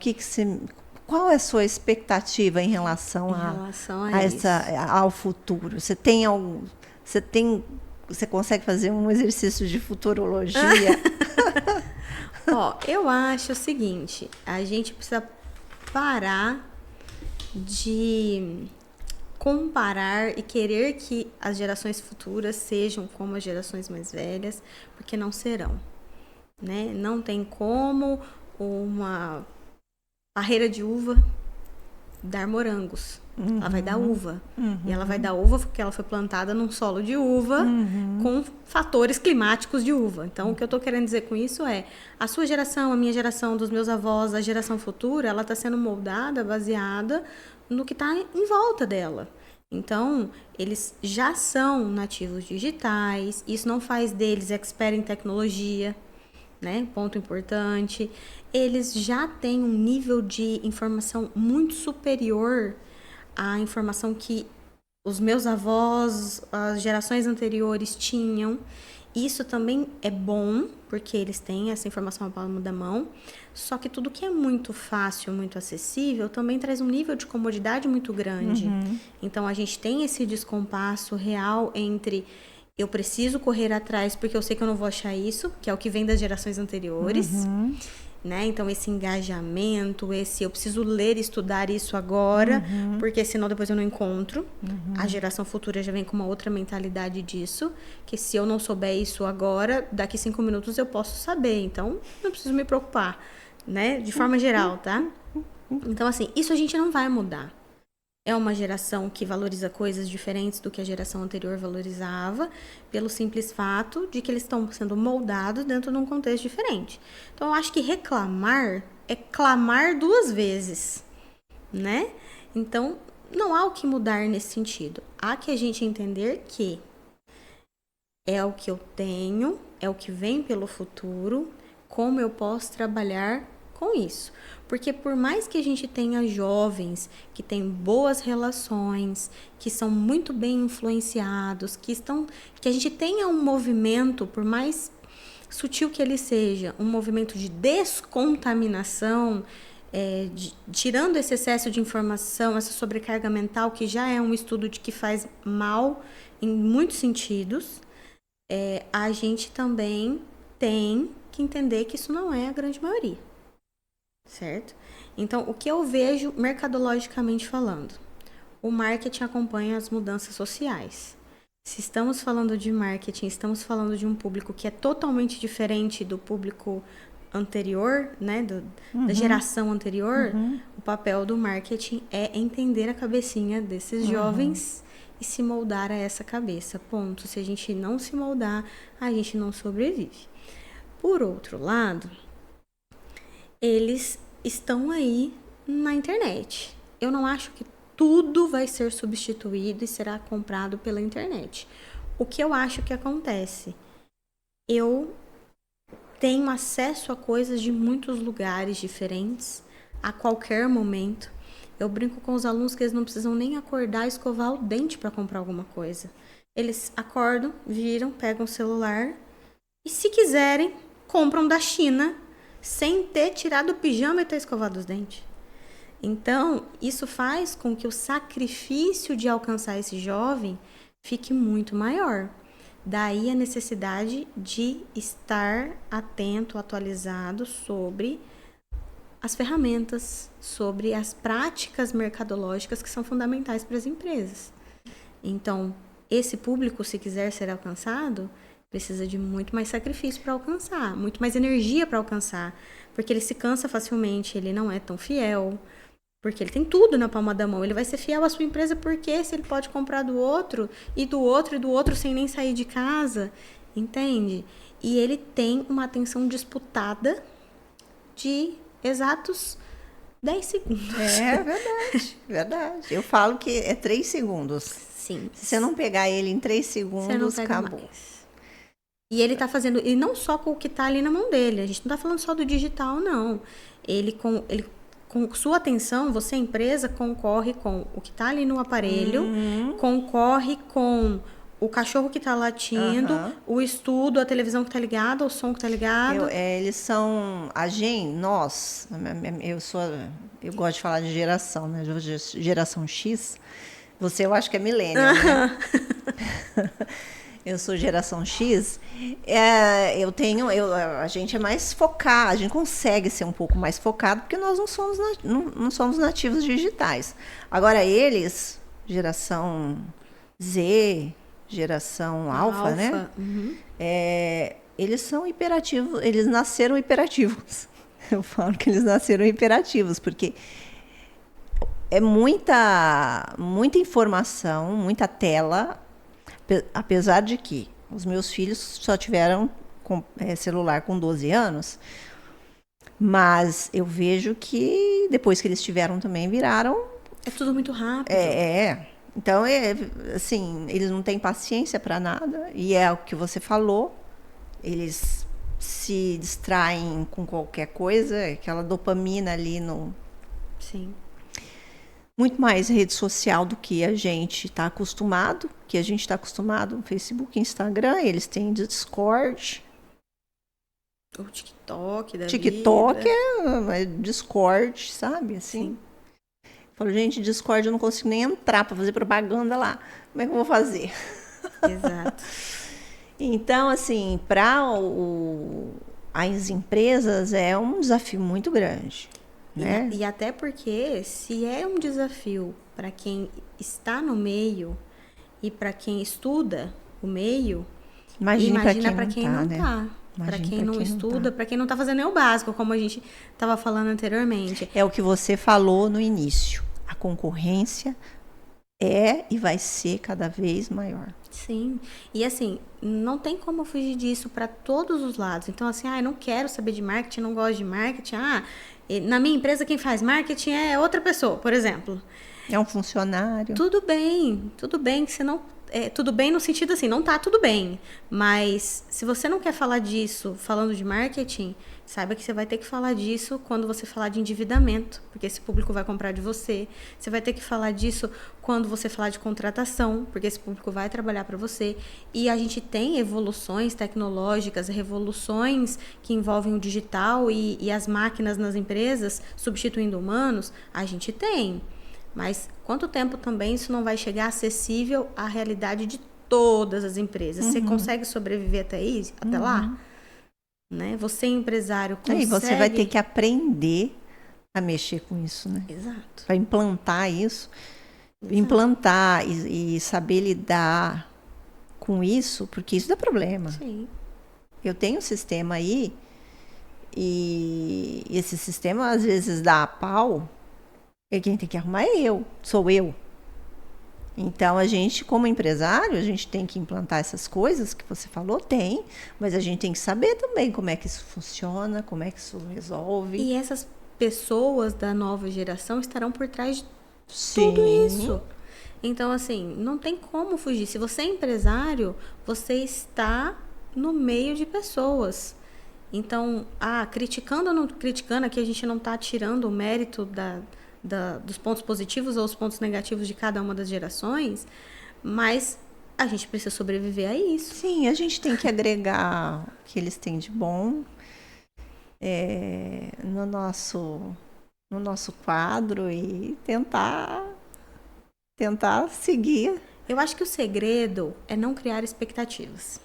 A: Qual é a sua expectativa em relação ao futuro? Você consegue fazer um exercício de futurologia?
B: Eu acho o seguinte, a gente precisa parar de comparar e querer que as gerações futuras sejam como as gerações mais velhas, porque não serão, né? Não tem como uma parreira de uva dar morangos. Ela vai dar uva. E ela vai dar uva porque ela foi plantada num solo de uva com fatores climáticos de uva. Então, o que eu estou querendo dizer com isso é a sua geração, a minha geração, dos meus avós, a geração futura, ela está sendo moldada, baseada no que está em volta dela. Então, eles já são nativos digitais. Isso não faz deles expert em tecnologia, né? Ponto importante. Eles já têm um nível de informação muito superior à informação que os meus avós, as gerações anteriores tinham. Isso também é bom, porque eles têm essa informação à palma da mão, só que tudo que é muito fácil, muito acessível, também traz um nível de comodidade muito grande. Então, a gente tem esse descompasso real entre eu preciso correr atrás porque eu sei que eu não vou achar isso, que é o que vem das gerações anteriores, né? Então, esse engajamento, eu preciso ler e estudar isso agora, porque senão depois eu não encontro. A geração futura já vem com uma outra mentalidade disso, que se eu não souber isso agora, daqui 5 minutos eu posso saber, então não preciso me preocupar, né? De forma geral, tá? Então, assim, isso a gente não vai mudar. É uma geração que valoriza coisas diferentes do que a geração anterior valorizava, pelo simples fato de que eles estão sendo moldados dentro de um contexto diferente. Então, eu acho que reclamar é clamar 2 vezes, né? Então, não há o que mudar nesse sentido. Há que a gente entender que é o que eu tenho, é o que vem pelo futuro, como eu posso trabalhar com isso. Porque por mais que a gente tenha jovens que têm boas relações, que são muito bem influenciados, que a gente tenha um movimento, por mais sutil que ele seja, um movimento de descontaminação, tirando esse excesso de informação, essa sobrecarga mental, que já é um estudo de que faz mal em muitos sentidos, a gente também tem que entender que isso não é a grande maioria. Certo? Então, o que eu vejo mercadologicamente falando? O marketing acompanha as mudanças sociais. Se estamos falando de marketing, estamos falando de um público que é totalmente diferente do público anterior, né? Da geração anterior. O papel do marketing é entender a cabecinha desses jovens e se moldar a essa cabeça. Ponto. Se a gente não se moldar, a gente não sobrevive. Por outro lado, eles estão aí na internet. Eu não acho que tudo vai ser substituído e será comprado pela internet. O que eu acho que acontece? Eu tenho acesso a coisas de muitos lugares diferentes, a qualquer momento. Eu brinco com os alunos que eles não precisam nem acordar e escovar o dente para comprar alguma coisa. Eles acordam, viram, pegam o celular e, se quiserem, compram da China sem ter tirado o pijama e ter escovado os dentes. Então, isso faz com que o sacrifício de alcançar esse jovem fique muito maior. Daí a necessidade de estar atento, atualizado sobre as ferramentas, sobre as práticas mercadológicas que são fundamentais para as empresas. Então, esse público, se quiser ser alcançado, precisa de muito mais sacrifício para alcançar, muito mais energia para alcançar, porque ele se cansa facilmente, ele não é tão fiel, porque ele tem tudo na palma da mão. Ele vai ser fiel à sua empresa porque se ele pode comprar do outro e do outro e do outro sem nem sair de casa, entende? E ele tem uma atenção disputada de exatos 10 segundos.
A: É verdade, verdade. Eu falo que é 3 segundos.
B: Sim.
A: Se você não pegar ele em 3 segundos, acabou.
B: Mais. E ele tá fazendo, e não só com o que tá ali na mão dele, a gente não tá falando só do digital, não. Ele com sua atenção, você, empresa, concorre com o que tá ali no aparelho, concorre com o cachorro que tá latindo, o estudo, a televisão que tá ligada, o som que tá ligado.
A: Eles são, nós, eu gosto de falar de geração, né? Geração X. Você, eu acho que é millennial, né? Eu sou geração X, a gente é mais focado, a gente consegue ser um pouco mais focado, porque nós não somos nativos digitais. Agora eles, geração Z, geração alfa, né? Eles são hiperativos, eles nasceram hiperativos. Eu falo que eles nasceram hiperativos, porque é muita informação, muita tela. Apesar de que os meus filhos só tiveram celular com 12 anos, mas eu vejo que depois que eles tiveram também viraram...
B: É tudo muito rápido.
A: Então, assim, eles não têm paciência para nada, e é o que você falou, eles se distraem com qualquer coisa, aquela dopamina ali no...
B: Sim.
A: muito mais rede social do que a gente está acostumado, no Facebook, Instagram, eles têm Discord.
B: O TikTok da
A: TikTok
B: vida.
A: é Discord, sabe? Assim. Falo, gente, Discord eu não consigo nem entrar para fazer propaganda lá. Como é que eu vou fazer?
B: Exato.
A: Então, assim, para as empresas é um desafio muito grande. Né?
B: E até porque, se é um desafio para quem está no meio e para quem estuda o meio, imagina para quem não está. Para quem não estuda, para quem não está fazendo nem o básico, como a gente estava falando anteriormente.
A: É o que você falou no início. A concorrência é e vai ser cada vez maior.
B: Sim. E assim, não tem como fugir disso para todos os lados. Então, assim, eu não quero saber de marketing, não gosto de marketing. Na minha empresa quem faz marketing é outra pessoa, por exemplo.
A: É um funcionário.
B: Tudo bem que você não... tudo bem no sentido assim, não tá tudo bem. Mas se você não quer falar disso falando de marketing, saiba que você vai ter que falar disso quando você falar de endividamento, porque esse público vai comprar de você. Você vai ter que falar disso quando você falar de contratação, porque esse público vai trabalhar para você. E a gente tem evoluções tecnológicas, revoluções que envolvem o digital e as máquinas nas empresas substituindo humanos, a gente tem. Mas quanto tempo também isso não vai chegar acessível à realidade de todas as empresas? Você consegue sobreviver até lá? Né? Você, empresário, consegue...
A: E você vai ter que aprender a mexer com isso, né?
B: Exato.
A: Para implantar isso. Exato. Implantar e saber lidar com isso, porque isso dá problema.
B: Sim.
A: Eu tenho um sistema aí e esse sistema às vezes dá pau. E quem tem que arrumar sou eu. Então, a gente, como empresário, a gente tem que implantar essas coisas que você falou, mas a gente tem que saber também como é que isso funciona, como é que isso resolve.
B: E essas pessoas da nova geração estarão por trás de tudo isso. Então, assim, não tem como fugir. Se você é empresário, você está no meio de pessoas. Então, criticando ou não criticando, aqui a gente não está tirando o mérito dos pontos positivos ou os pontos negativos de cada uma das gerações, mas a gente precisa sobreviver a isso.
A: Sim, a gente tem que agregar o que eles têm de bom no nosso quadro e tentar seguir.
B: Eu acho que o segredo é não criar expectativas.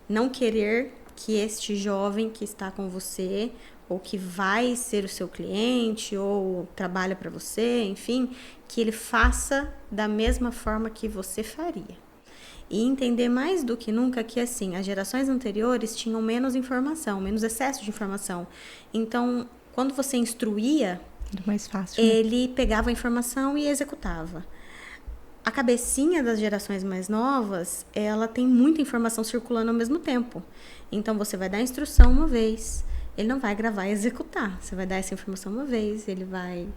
B: Não querer que este jovem que está com você ou que vai ser o seu cliente, ou trabalha para você, enfim, que ele faça da mesma forma que você faria. E entender mais do que nunca que, assim, as gerações anteriores tinham menos informação, menos excesso de informação. Então, quando você instruía,
A: era mais fácil,
B: ele pegava a informação e executava. A cabecinha das gerações mais novas, ela tem muita informação circulando ao mesmo tempo. Então, você vai dar a instrução uma vez, ele não vai gravar e executar. Você vai dar essa informação uma vez, ele vai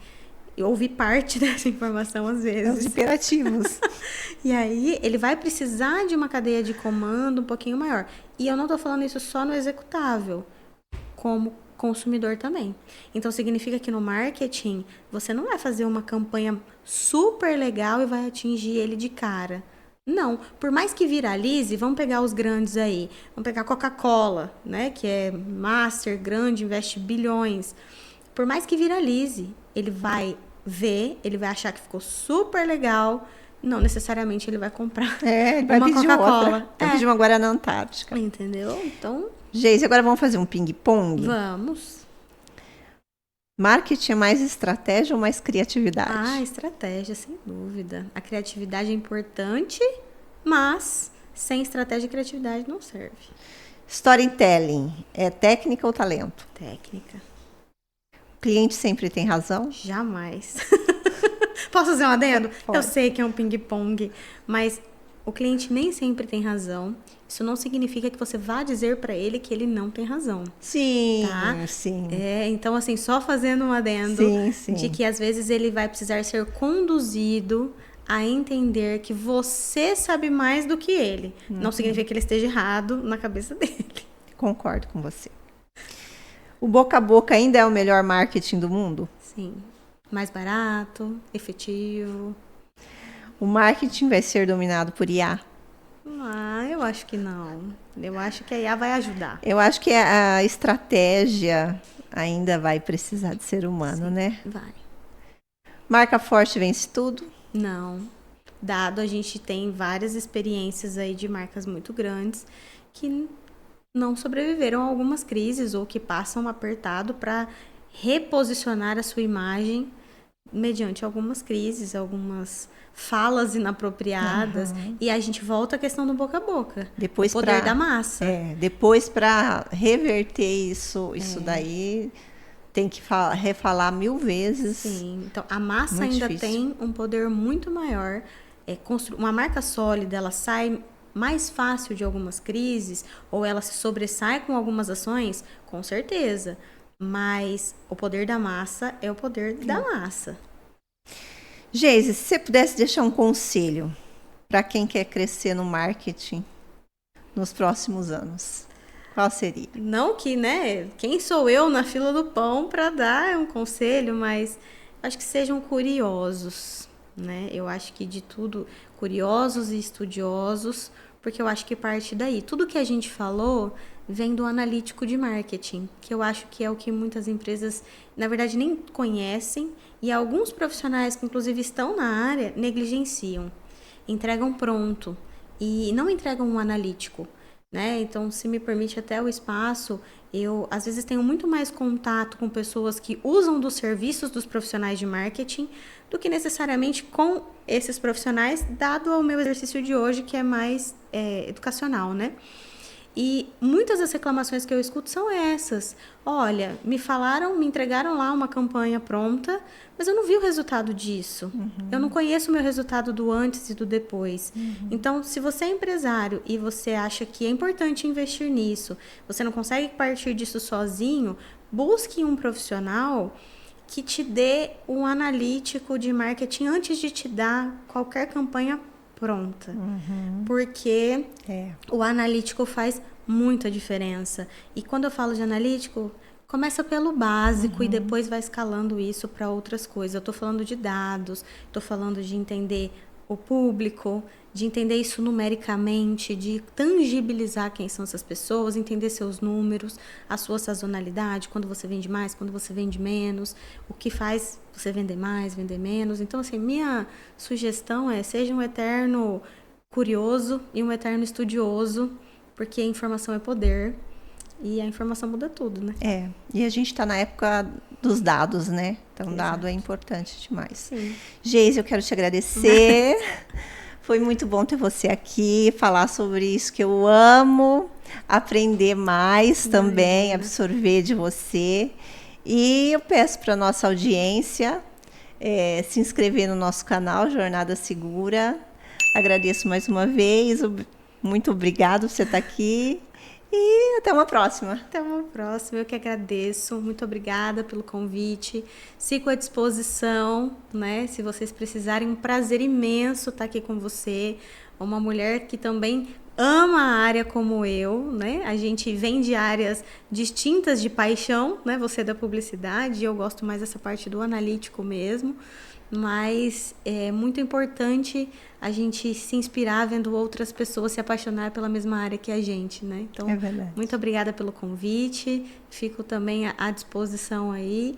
B: ouvir parte dessa informação às vezes.
A: Os imperativos.
B: E aí, ele vai precisar de uma cadeia de comando um pouquinho maior. E eu não estou falando isso só no executável, como consumidor também. Então, significa que no marketing, você não vai fazer uma campanha super legal e vai atingir ele de cara. Não, por mais que viralize, vamos pegar os grandes aí. Vamos pegar a Coca-Cola, né, que é master, grande, investe bilhões. Por mais que viralize, ele vai ver, ele vai achar que ficou super legal. Não necessariamente ele vai comprar
A: ele vai
B: uma
A: pedir
B: Coca-Cola.
A: Vai pedir uma Guaraná Antártica.
B: Entendeu? Então...
A: Geise, agora vamos fazer um ping-pong?
B: Vamos.
A: Marketing é mais estratégia ou mais criatividade?
B: Estratégia, sem dúvida. A criatividade é importante, mas sem estratégia e criatividade não serve.
A: Storytelling é técnica ou talento?
B: Técnica.
A: O cliente sempre tem razão?
B: Jamais. Posso fazer um adendo?
A: Pode.
B: Eu sei que é um ping-pong, mas o cliente nem sempre tem razão. Isso não significa que você vá dizer para ele que ele não tem razão.
A: Sim,
B: tá?
A: sim.
B: Então, assim, só fazendo um adendo de que às vezes ele vai precisar ser conduzido a entender que você sabe mais do que ele. Não significa que ele esteja errado na cabeça dele.
A: Concordo com você. O boca a boca ainda é o melhor marketing do mundo?
B: Sim. mais barato, efetivo.
A: O marketing vai ser dominado por IA?
B: Eu acho que não. Eu acho que a IA vai ajudar.
A: Eu acho que a estratégia ainda vai precisar de ser humano, né?
B: Vai.
A: Marca forte vence tudo?
B: Não. Dado a gente tem várias experiências aí de marcas muito grandes que não sobreviveram a algumas crises ou que passam apertado para reposicionar a sua imagem mediante algumas crises, algumas falas inapropriadas. E a gente volta à questão do boca a boca.
A: Depois
B: o poder da massa.
A: Depois, para reverter isso daí, tem que refalar 1000 vezes.
B: Sim, então a massa
A: Muito
B: ainda
A: difícil.
B: tem um poder muito maior. Uma marca sólida, ela sai mais fácil de algumas crises, ou ela se sobressai com algumas ações, com certeza. Mas o poder da massa é o poder da massa.
A: Geise, se você pudesse deixar um conselho para quem quer crescer no marketing nos próximos anos, qual seria?
B: Não que, né? Quem sou eu na fila do pão para dar um conselho, mas acho que sejam curiosos, né? Eu acho que de tudo, curiosos e estudiosos, porque eu acho que parte daí. Tudo que a gente falou vem do analítico de marketing, que eu acho que é o que muitas empresas, na verdade, nem conhecem, e alguns profissionais que, inclusive, estão na área, negligenciam. Entregam pronto e não entregam um analítico, né? Então, se me permite até o espaço, eu, às vezes, tenho muito mais contato com pessoas que usam dos serviços dos profissionais de marketing do que necessariamente com esses profissionais, dado ao meu exercício de hoje, que é mais educacional, né? E muitas das reclamações que eu escuto são essas. Olha, me entregaram lá uma campanha pronta, mas eu não vi o resultado disso. Eu não conheço o meu resultado do antes e do depois. Então, se você é empresário e você acha que é importante investir nisso, você não consegue partir disso sozinho, busque um profissional que te dê um analítico de marketing antes de te dar qualquer campanha pronta. Porque o analítico faz muita diferença. E quando eu falo de analítico, começa pelo básico e depois vai escalando isso para outras coisas. Eu estou falando de dados, estou falando de entender o público, de entender isso numericamente, de tangibilizar quem são essas pessoas, entender seus números, a sua sazonalidade, quando você vende mais, quando você vende menos, o que faz você vender mais, vender menos. Então, assim, minha sugestão é: seja um eterno curioso e um eterno estudioso, porque a informação é poder e a informação muda tudo, né?
A: E a gente está na época dos dados, né? Então,
B: Exato.
A: dado é importante demais.
B: Sim.
A: Geise, eu quero te agradecer. Foi muito bom ter você aqui, falar sobre isso que eu amo, aprender mais também, absorver de você. E eu peço para a nossa audiência se inscrever no nosso canal Jornada Segura. Agradeço mais uma vez. Muito obrigada por você estar aqui. E até uma próxima.
B: Até uma próxima. Eu que agradeço. Muito obrigada pelo convite. Fico à disposição, né? Se vocês precisarem, um prazer imenso estar aqui com você. Uma mulher que também ama a área como eu, né? A gente vem de áreas distintas de paixão, né? Você é da publicidade, eu gosto mais dessa parte do analítico mesmo. Mas é muito importante a gente se inspirar vendo outras pessoas se apaixonar pela mesma área que a gente, né? Então, muito obrigada pelo convite, fico também à disposição aí,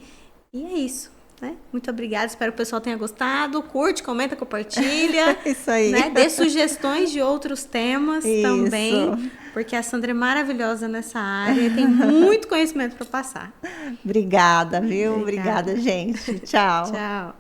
B: e é isso, né? Muito obrigada, espero que o pessoal tenha gostado, curte, comenta, compartilha,
A: isso aí.
B: Né? Dê sugestões de outros temas também, porque a Sandra é maravilhosa nessa área e tem muito conhecimento para passar.
A: Obrigada, viu? Obrigada, gente. Tchau.
B: Tchau.